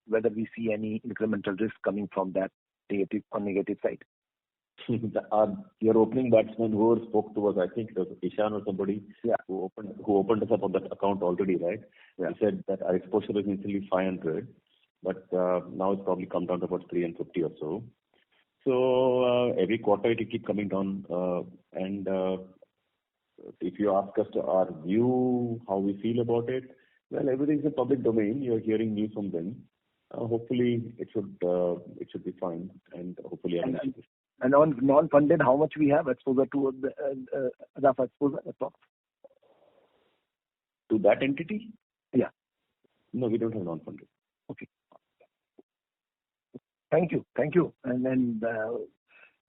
[SPEAKER 9] whether we see any incremental risk coming from that negative side?
[SPEAKER 3] Your opening batsman who spoke to us, I think it was Ishan or somebody, who opened us up on that account already, right? Yeah. He said that our exposure was initially 500, but now it's probably come down to about 350 or so. So every quarter it will keep coming down, and if you ask us to our view, how we feel about it, well, everything's in public domain. You're hearing news from them. Hopefully, it should be fine, and hopefully.
[SPEAKER 9] And on non-funded, how much we have exposure to rough exposure approx?
[SPEAKER 3] To that entity?
[SPEAKER 9] Yeah.
[SPEAKER 3] No, we don't have non-funded.
[SPEAKER 9] Okay. Thank you, and then.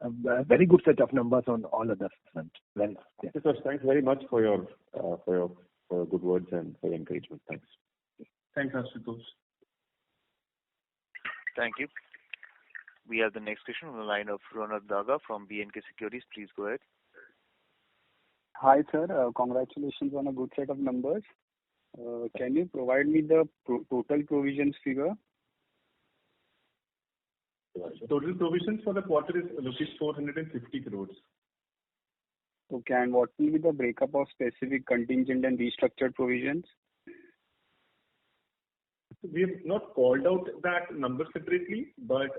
[SPEAKER 9] A very good set of numbers on all other fronts. Well,
[SPEAKER 3] yeah. Sir, thanks very much for your good words and for your encouragement. Thanks.
[SPEAKER 4] Thanks, Ashutosh.
[SPEAKER 1] Thank you. We have the next question on the line of Ronak Daga from B&K Securities. Please go ahead.
[SPEAKER 10] Hi, sir. Congratulations on a good set of numbers. Can you provide me the total provisions figure?
[SPEAKER 4] Total provisions for the quarter is rupees 450 crores.
[SPEAKER 10] Okay, and what will be the breakup of specific contingent and restructured provisions?
[SPEAKER 4] We have not called out that number separately, but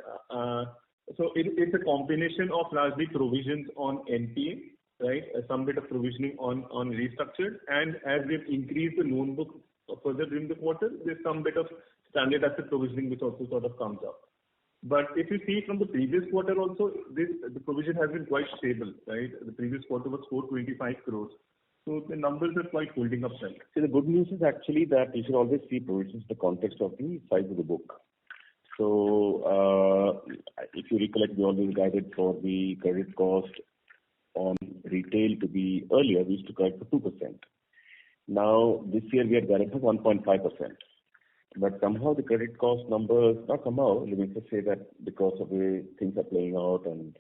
[SPEAKER 4] so it's a combination of largely provisions on NPA, right? Some bit of provisioning on restructured, and as we've increased the loan book further during the quarter, there's some bit of standard asset provisioning which also sort of comes up. But if you see from the previous quarter also, the provision has been quite stable, right? The previous quarter was 425 crores. So the numbers are quite holding up well.
[SPEAKER 3] See, the good news is actually that you should always see provisions in the context of the size of the book. So if you recollect, we always guided for the credit cost on retail to be earlier. We used to guide for 2%. Now this year we are guiding for 1.5%. But somehow the credit cost numbers, not somehow, let me just say that because of the way things are playing out and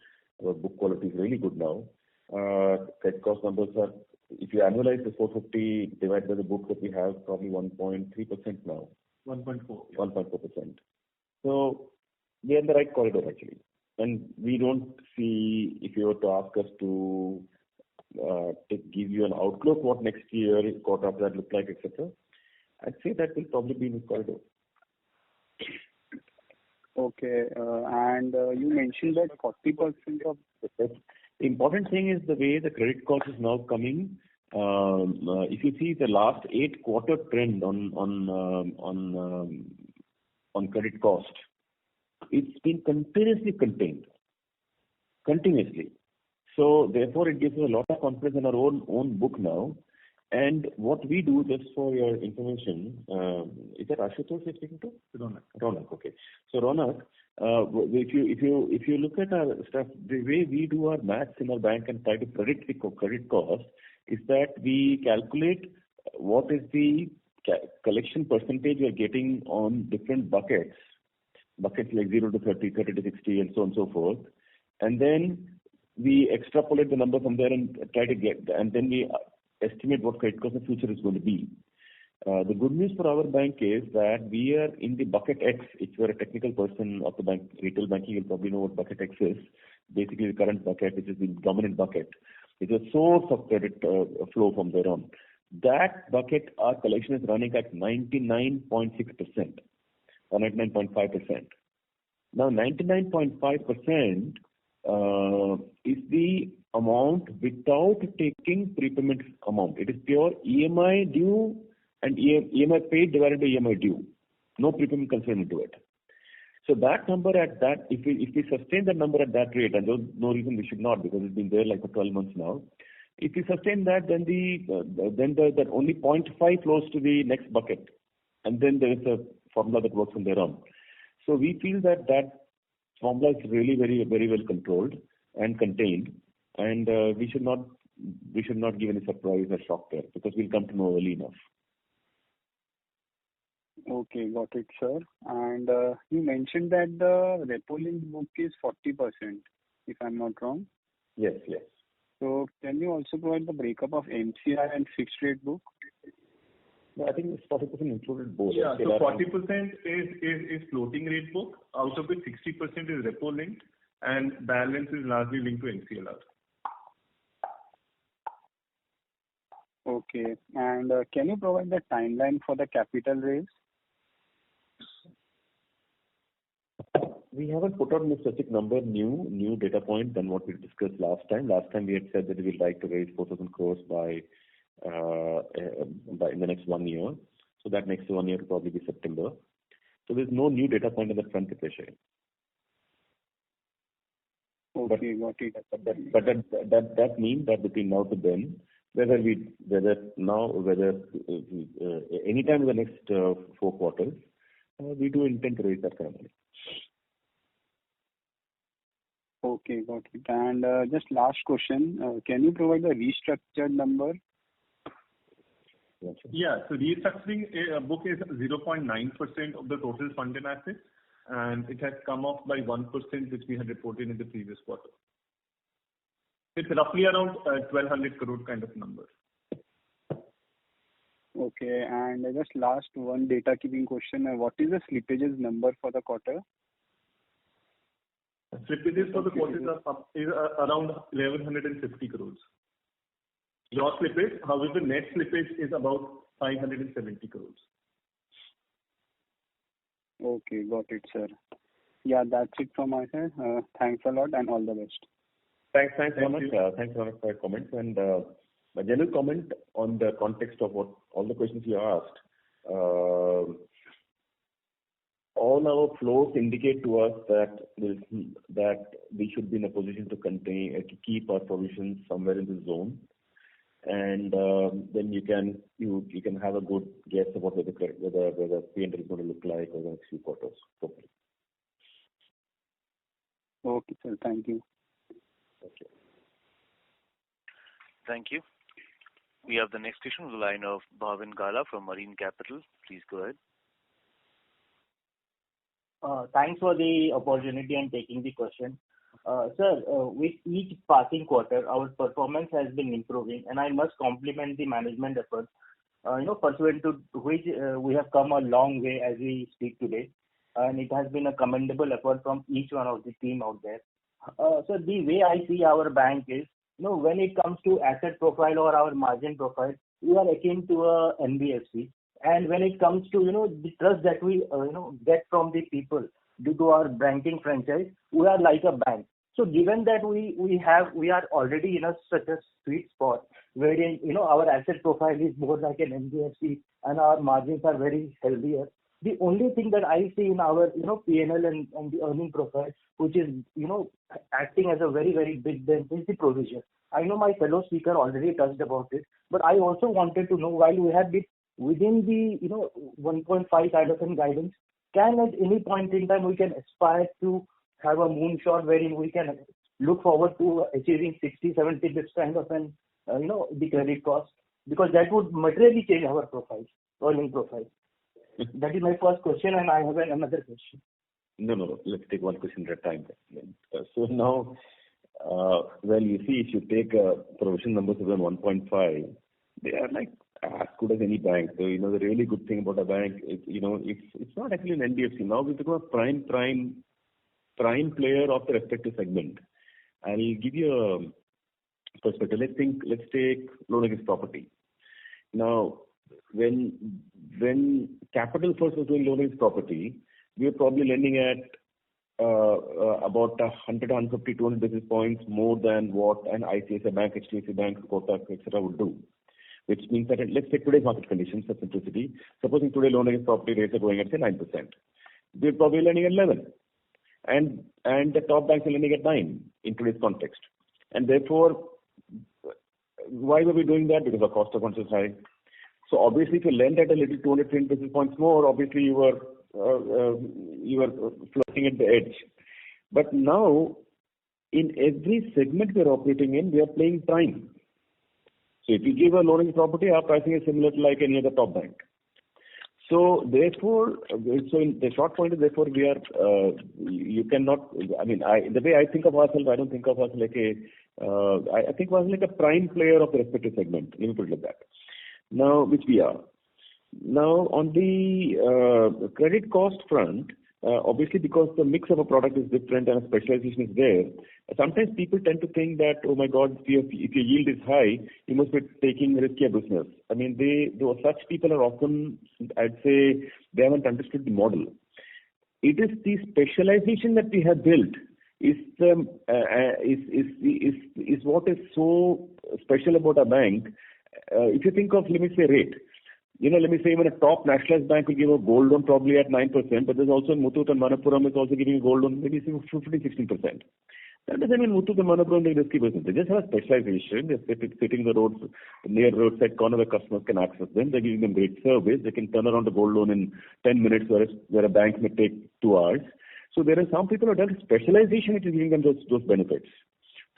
[SPEAKER 3] our book quality is really good now, credit cost numbers are, if you annualize the 450 divided by the book that we have, probably 1.3% now.
[SPEAKER 4] 1.4.
[SPEAKER 3] Yeah. 1.4%. So we are in the right corridor actually. And we don't see, if you were to ask us to give you an outlook what next year, quarter after that look like, etc., I'd say that will probably be in this corridor.
[SPEAKER 10] Okay. And you mentioned that 40% of
[SPEAKER 3] the important thing is the way the credit cost is now coming. If you see the last 8-quarter trend on credit cost, it's been continuously contained. Continuously. So therefore, it gives us a lot of confidence in our own book now. And what we do, just for your information, is that Ashutosh you're speaking to? Ronak. Okay. So Ronak, if you look at our stuff, the way we do our maths in our bank and try to predict the credit cost is that we calculate what is the collection percentage we are getting on different buckets like 0 to 30, 30 to 60, and so on and so forth. And then we extrapolate the number from there and try to get, and then we estimate what credit cost in the future is going to be. The good news for our bank is that we are in the bucket X. If you are a technical person of the bank, retail banking, you'll probably know what bucket X is. Basically, the current bucket, which is the dominant bucket, is a source of credit flow from there on. That bucket, our collection is running at 99.6% or 99.5%. Now, 99.5% is the amount without taking prepayment amount. It is pure EMI due and EMI paid divided by EMI due. No prepayment concern into it. So that number at that, if we sustain that number at that rate, and there's no reason we should not, because it's been there like for 12 months now. If we sustain that, then that only 0.5 flows to the next bucket, and then there is a formula that works from there on. So we feel that formula is really very, very well controlled and contained, and we should not give any surprise or shock there, because we'll come to know early enough.
[SPEAKER 10] Okay, got it, sir. And you mentioned that the repo linked book is 40%, if I'm not wrong.
[SPEAKER 3] Yes.
[SPEAKER 10] So can you also provide the breakup of MCI and fixed rate book?
[SPEAKER 3] No, I think it's 40% included both.
[SPEAKER 4] Yeah, so 40% is floating rate book, out of which 60% is repo linked, and balance is largely linked to MCLR.
[SPEAKER 10] Okay. And can you provide the timeline for the capital raise?
[SPEAKER 3] We haven't put out any specific number, new data point than what we discussed last time. Last time we had said that we would like to raise 4,000 crores by in the next 1 year. So that next 1 year will probably be September. So there's no new data point on the front, Pritesh.
[SPEAKER 10] Okay, got it.
[SPEAKER 3] But that means that between now to then, whether anytime in the next 4 quarters, we do intend to raise that kind of money.
[SPEAKER 10] Okay, got it. And just last question, can you provide the restructured number?
[SPEAKER 4] Yeah, so restructuring book is 0.9% of the total fund and assets, and it has come off by 1%, which we had reported in the previous quarter. It's roughly around 1,200 crore kind of number.
[SPEAKER 10] Okay, and just last one data keeping question. What is the slippages number for the quarter?
[SPEAKER 4] Slippages for the quarter is around 1,150 crores. Gross slippage, however, net slippage is about 570 crores.
[SPEAKER 10] Okay, got it, sir. Yeah, that's it from my side. Thanks a lot and all the best.
[SPEAKER 3] Thanks so much. Thanks so much for your comments. And my general comment on the context of what all the questions you asked. All our flows indicate to us that we should be in a position to keep our provisions somewhere in the zone, and then you can have a good guess about whether P&L is going to look like over the next few quarters. Hopefully.
[SPEAKER 10] Okay, sir. Thank you.
[SPEAKER 3] Okay.
[SPEAKER 1] Thank you. We have the next question on the line of Bhavin Gala from Marine Capital. Please go ahead.
[SPEAKER 2] Thanks for the opportunity and taking the question. Sir, with each passing quarter, our performance has been improving, and I must compliment the management efforts, pursuant to which we have come a long way as we speak today, and it has been a commendable effort from each one of the team out there. So the way I see our bank is, when it comes to asset profile or our margin profile, we are akin to a NBFC. And when it comes to, the trust that we, get from the people due to our banking franchise, we are like a bank. So given that we are already in such a sweet spot wherein, our asset profile is more like an NBFC and our margins are very healthier. The only thing that I see in our, P&L and the earning profile, which is, acting as a very, very big dent, is the provision. I know my fellow speaker already touched about it, but I also wanted to know, while we have been within the, 1.5 kind of guidance, can at any point in time we can aspire to have a moonshot wherein we can look forward to achieving 60-70 bits kind of the credit cost, because that would materially change our profile, earning profile. That is my first question, and I have another question.
[SPEAKER 3] No. Let's take one question at a time. So now, you see, if you take provision numbers of 1.5, they are like as good as any bank. So, the really good thing about a bank is, it's not actually an NBFC. Now we become a prime player of the respective segment. I'll give you a perspective. Let's take loan against property. Now, when Capital First was doing loan against property, we were probably lending at about 100, 150, 200 basis points more than what an ICICI Bank, HDFC Bank, Kotak, etc. would do. Which means that, let's take today's market conditions for simplicity. Supposing today loan against property rates are going at say 9%. We're probably lending at 11. And the top banks are lending at 9 in today's context. And therefore, why were we doing that? Because our cost of funds is high. So obviously, if you lend at a little 210 basis points more, obviously you were floating at the edge. But now, in every segment we are operating in, we are playing prime. So if you give a loan against property, our pricing is similar to like any other top bank. So therefore, in the short point is therefore we are, you cannot, the way I think of ourselves, I don't think of us like I think of us like a prime player of the respective segment. Let me put it like that. Now, which we are. Now, on the credit cost front, obviously because the mix of a product is different and a specialization is there, sometimes people tend to think that, oh my God, if your yield is high, you must be taking riskier business. Such people are often, I'd say, they haven't understood the model. It is the specialization that we have built is what is so special about a bank. If you think of, let me say, rate. Let me say even a top nationalized bank will give a gold loan probably at 9%, but there's also Muthoot and Manappuram is also giving a gold loan maybe 15-16%. That doesn't mean Muthoot and Manappuram are risky business. They just have a specialization. They're sitting the roads near roadside corner where customers can access them. They're giving them great service. They can turn around a gold loan in 10 minutes, where a bank may take 2 hours. So there are some people who have done specialization which is giving them those benefits.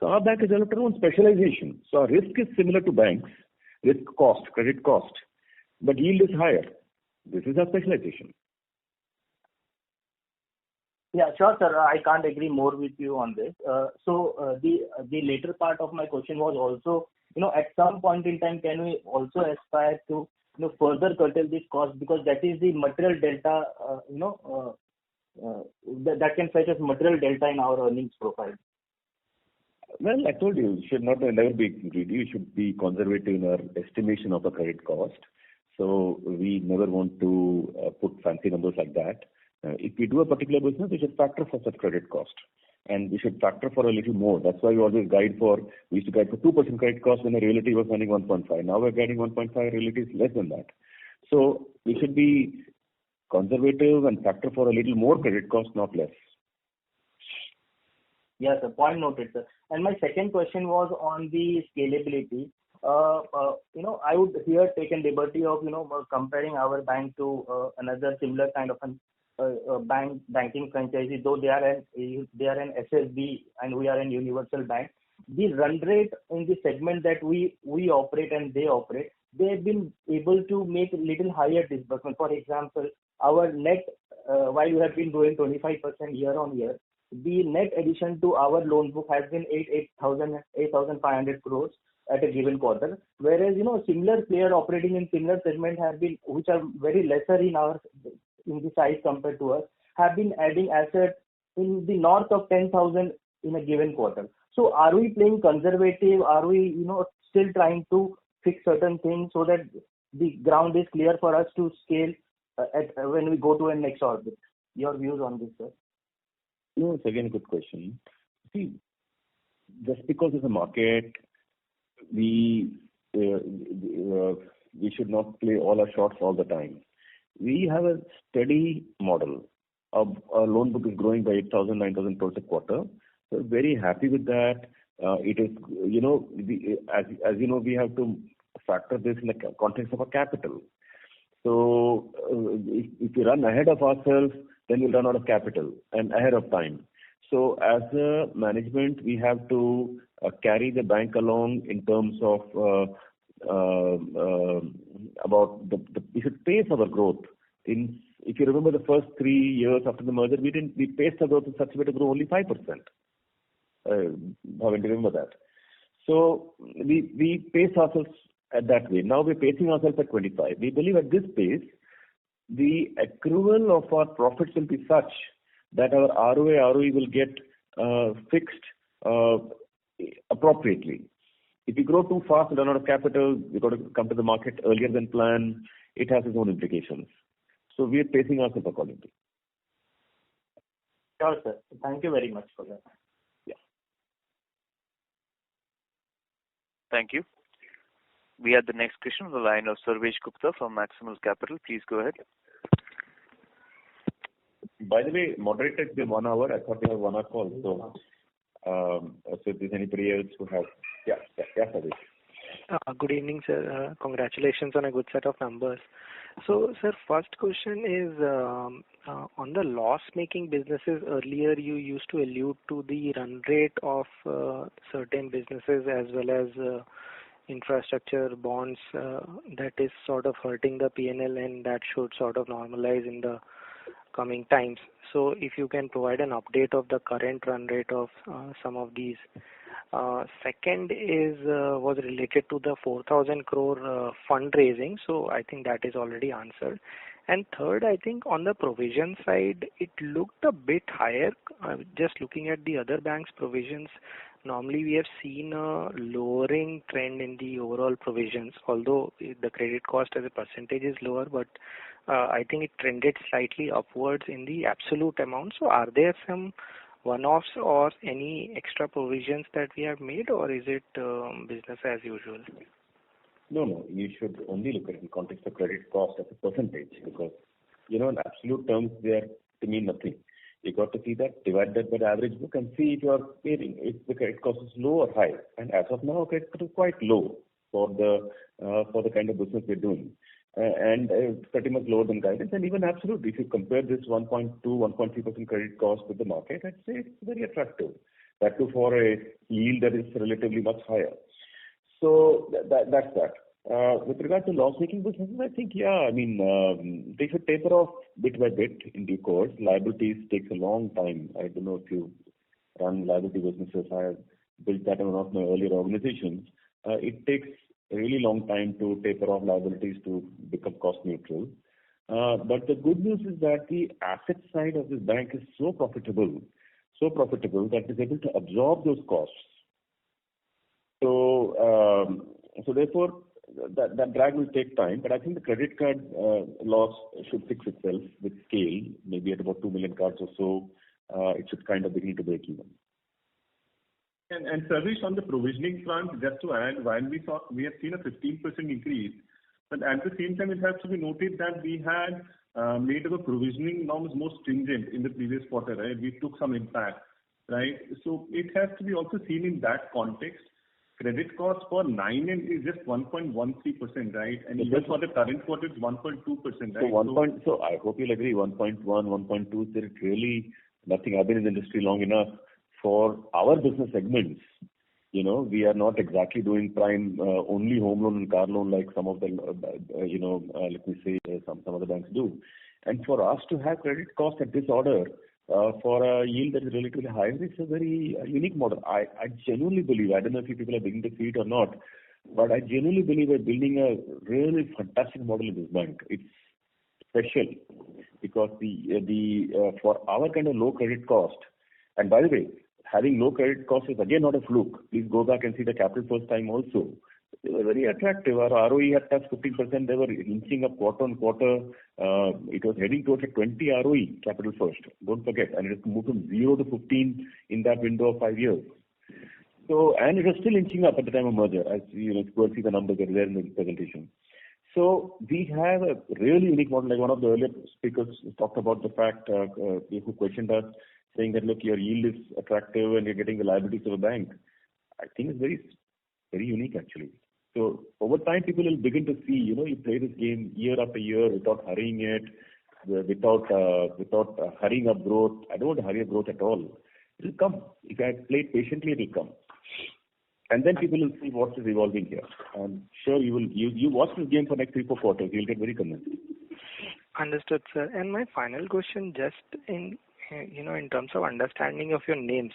[SPEAKER 3] So our bank has developed our own specialization. So our risk is similar to banks, risk cost, credit cost. But yield is higher. This is our specialization.
[SPEAKER 2] Yeah, sure, sir. I can't agree more with you on this. So the later part of my question was also, at some point in time, can we also aspire to further curtail this cost, because that is the material delta, that can fetch us material delta in our earnings profile.
[SPEAKER 3] Well, I told you should never be greedy. You should be conservative in our estimation of the credit cost. So we never want to put fancy numbers like that. If we do a particular business, we should factor for such credit cost. And we should factor for a little more. That's why we always we used to guide for 2% credit cost when the reality was running 1.5. Now we're guiding 1.5, reality is less than that. So we should be conservative and factor for a little more credit cost, not less.
[SPEAKER 2] Yes, sir. Point noted, sir. And my second question was on the scalability. I would here take a liberty of, comparing our bank to another similar kind of banking franchisee, though they are an SSB and we are an universal bank, the run rate in the segment that we operate and they operate, they have been able to make little higher disbursement. For example, our net, while we have been growing 25% year on year, the net addition to our loan book has been 8,500 crores at a given quarter, whereas similar player operating in similar segment have been, which are very lesser in the size compared to us, have been adding assets in the north of 10,000 in a given quarter. So are we playing conservative? Are we still trying to fix certain things so that the ground is clear for us to scale when we go to a next orbit? Your views on this, sir?
[SPEAKER 3] No, it's again a good question. See, just because it's a market, we should not play all our shots all the time. We have a steady model. Our loan book is growing by 8,000, 9,000 crores a quarter. So we're very happy with that. It is, as you know, we have to factor this in the context of our capital. So if we run ahead of ourselves, then we'll run out of capital and ahead of time. So as a management, we have to carry the bank along in terms of about we should pace our growth. If you remember the first 3 years after the merger, we paced our growth in such a way to grow only 5%. Haven't you remember that? So we pace ourselves at that way. Now we're pacing ourselves at 25. We believe at this pace, the accrual of our profits will be such that our ROE will get fixed appropriately. If we grow too fast and run out of capital, we've got to come to the market earlier than planned. It has its own implications. So we are pacing ourselves accordingly.
[SPEAKER 2] Sure, sir. Thank you very much for that.
[SPEAKER 3] Yeah.
[SPEAKER 1] Thank you. We have the next question on the line of Sarvesh Gupta from Maximal Capital. Please go ahead.
[SPEAKER 3] By the way, moderated the 1 hour. I thought you had 1 hour call. So if there's anybody else who has, Sarvesh.
[SPEAKER 11] Good evening, sir. Congratulations on a good set of numbers. So, sir, first question is on the loss-making businesses. Earlier, you used to allude to the run rate of certain businesses as well as infrastructure bonds that is sort of hurting the P&L, and that should sort of normalize in the coming times. So if you can provide an update of the current run rate of some of these. Second was related to the 4,000 crore fundraising. So I think that is already answered. And third, I think on the provision side, it looked a bit higher. Just looking at the other banks' provisions, normally we have seen a lowering trend in the overall provisions, although the credit cost as a percentage is lower, but I think it trended slightly upwards in the absolute amount. So are there some one-offs or any extra provisions that we have made, or is it business as usual?
[SPEAKER 3] No. You should only look at it in context of credit cost as a percentage, because, in absolute terms, they are to mean nothing. You got to see that, divide that by the average book and see if you are paying, if the credit cost is low or high. And as of now, credit cost is quite low for the kind of business we're doing. And pretty much lower than guidance. And even absolute, if you compare this 1.2, 1.3% credit cost with the market, I'd say it's very attractive. That too for a yield that is relatively much higher. So that's that. With regard to loss-making businesses, I think, they should taper off bit by bit in due course. Liabilities takes a long time. I don't know if you run liability businesses. I have built that in one of my earlier organizations. It takes a really long time to taper off liabilities to become cost neutral. But the good news is that the asset side of this bank is so profitable that it's able to absorb those costs. So therefore, that drag will take time, but I think the credit card loss should fix itself with scale, maybe at about 2 million cards or so. It should kind of begin to break even.
[SPEAKER 4] And Sarvesh, on the provisioning front, just to add, while we have seen a 15% increase, but at the same time, it has to be noted that we had made our provisioning norms more stringent in the previous quarter, right? We took some impact, right? So it has to be also seen in that context. credit cost for 9M is just 1.13%, right? And even for the current quarter, it's 1.2%, right?
[SPEAKER 3] So I hope you'll agree, 1.1, 1.2, there is really nothing. I've been in the industry long enough. For our business segments, we are not exactly doing prime only home loan and car loan like some of the, let me say, some other banks do. And for us to have credit cost at this order for a yield that is relatively high, it's a very unique model. I genuinely believe, I don't know if you people are beginning to see it or not, but I genuinely believe we're building a really fantastic model in this bank. It's special because for our kind of low credit cost, and by the way, having low credit cost is again not a fluke. Please go back and see the Capital First time also. They were very attractive. Our ROE had touched 15%. They were inching up quarter on quarter. It was heading towards a 20 ROE, Capital First. Don't forget. And it has moved from 0 to 15 in that window of 5 years. So, and it was still inching up at the time of merger, as you go see the numbers that are there in the presentation. So we have a really unique model. Like one of the earlier speakers talked about the fact, who questioned us, saying that, look, your yield is attractive and you're getting the liabilities of a bank. I think it's very, very unique actually. So over time, people will begin to see, you play this game year after year without hurrying it, without hurrying up growth. I don't want to hurry up growth at all. It will come. If I play it patiently, it will come. And then people will see what is evolving here. I'm sure you watch this game for next 3-4 quarters, you'll get very convinced.
[SPEAKER 11] Understood, sir. And my final question, just in terms of understanding of your names.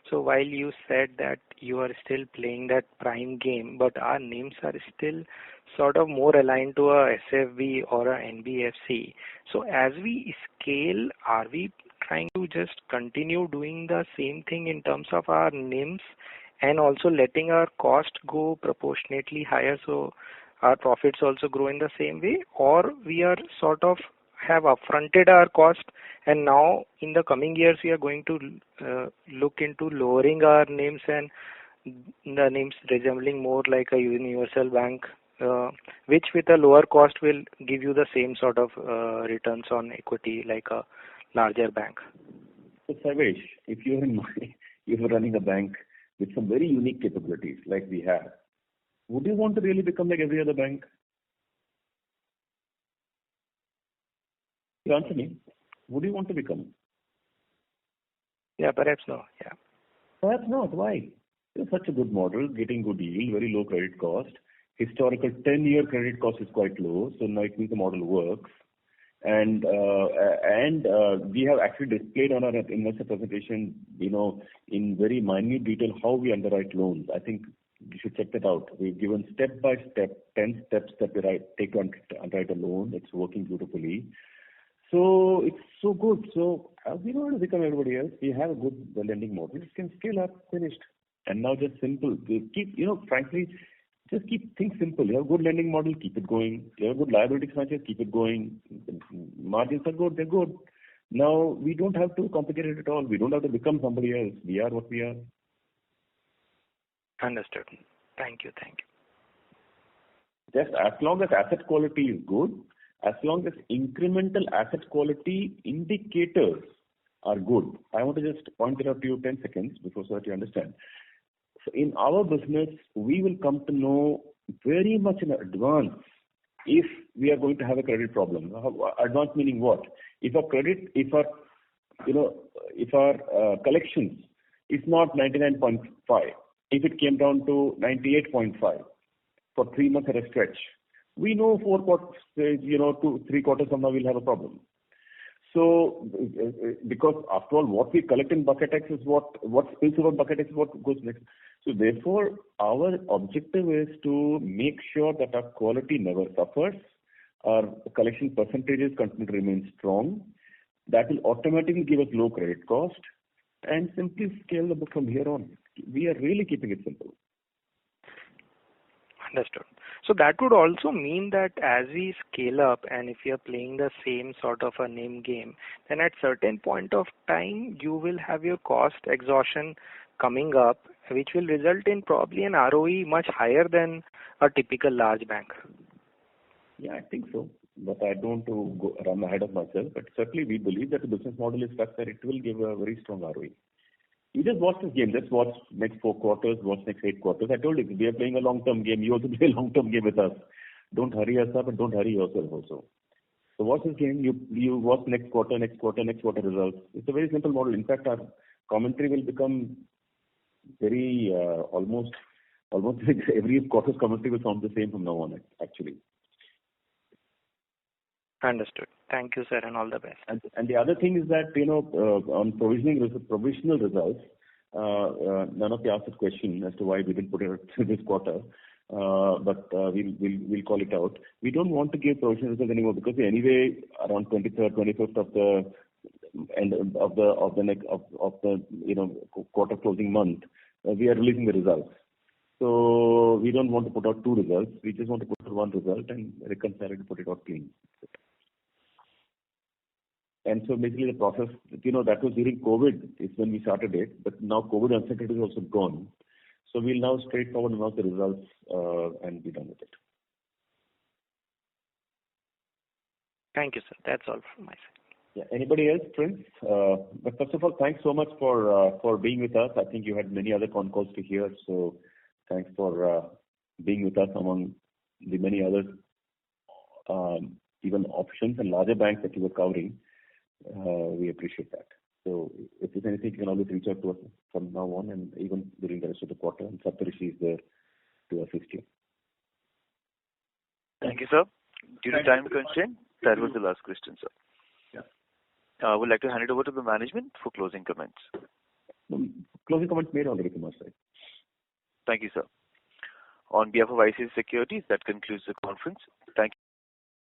[SPEAKER 11] So while you said that you are still playing that prime game, but our names are still sort of more aligned to a SFB or a NBFC. So as we scale, are we trying to just continue doing the same thing in terms of our names and also letting our cost go proportionately higher so our profits also grow in the same way? Or we are sort of have upfronted our cost and now in the coming years we are going to look into lowering our names and the names resembling more like a universal bank, which with a lower cost will give you the same sort of returns on equity like a larger bank.
[SPEAKER 3] So Sarvesh, if you're running a bank with some very unique capabilities like we have, would you want to really become like every other bank? You answer me. Would you want to become?
[SPEAKER 11] Yeah, perhaps no. Yeah.
[SPEAKER 3] Perhaps not. Why? It's such a good model, getting good yield, very low credit cost. Historical 10-year credit cost is quite low, so now it means the model works. And we have actually displayed on our investor presentation, in very minute detail how we underwrite loans. I think you should check that out. We've given step by step, 10 steps that we take to underwrite a loan. It's working beautifully. So it's so good. So we don't want to become everybody else. We have a good lending model. It can scale up, finished. And now just simple. We keep, frankly, just keep things simple. You have a good lending model, keep it going. You have a good liability franchise, keep it going. Margins are good, they're good. Now we don't have to complicate it at all. We don't have to become somebody else. We are what we are.
[SPEAKER 11] Understood. Thank you.
[SPEAKER 3] Just as long as asset quality is good, as long as incremental asset quality indicators are good. I want to just point it out to you 10 seconds so that you understand. So in our business, we will come to know very much in advance if we are going to have a credit problem. Advance meaning what? If our collections is not 99.5, if it came down to 98.5 for 3 months at a stretch, we know 4 quarters, 2-3 quarters from now we'll have a problem. So, because after all, what we collect in bucket X is what spills over bucket X is what goes next. So therefore, our objective is to make sure that our quality never suffers, our collection percentages continue to remain strong. That will automatically give us low credit cost and simply scale the book from here on. We are really keeping it simple.
[SPEAKER 11] Understood. So that would also mean that as we scale up and if you're playing the same sort of a name game, then at certain point of time, you will have your cost exhaustion coming up, which will result in probably an ROE much higher than a typical large bank.
[SPEAKER 3] Yeah, I think so. But I don't want to run ahead of myself. But certainly we believe that the business model is such that it will give a very strong ROE. You just watch this game. Just watch next 4 quarters, watch next 8 quarters. I told you, we are playing a long-term game. You also play a long-term game with us. Don't hurry us up and don't hurry yourself also. So watch this game. You watch next quarter results. It's a very simple model. In fact, our commentary will become very almost every quarter's commentary will sound the same from now on, actually.
[SPEAKER 11] Understood. Thank you, sir, and all the best.
[SPEAKER 3] And the other thing is that, on provisional results, none of you asked a question as to why we didn't put it this quarter, but we'll call it out. We don't want to give provisional results anymore because anyway, around 23rd, 25th of the end of the quarter closing month, we are releasing the results. So we don't want to put out 2 results. We just want to put out 1 result and reconcile it to put it out clean. And so basically the process, that was during COVID is when we started it, but now COVID uncertainty is also gone. So we'll now straightforward announce the results and be done with it.
[SPEAKER 11] Thank you, sir. That's all from my side.
[SPEAKER 3] Yeah. Anybody else, Prince? But first of all, thanks so much for being with us. I think you had many other con calls to hear, so thanks for being with us among the many other even options and larger banks that you were covering. We appreciate that. So if there's anything, you can always reach out to us from now on and even during the rest of the quarter. And Saptarishi is there to assist you.
[SPEAKER 1] Thank you, sir. Due to time constraint, that was the last question, sir.
[SPEAKER 3] Yeah.
[SPEAKER 1] I would like to hand it over to the management for closing comments.
[SPEAKER 3] Closing comments made already from our side.
[SPEAKER 1] Thank you, sir. On behalf of ICICI Securities, that concludes the conference. Thank you.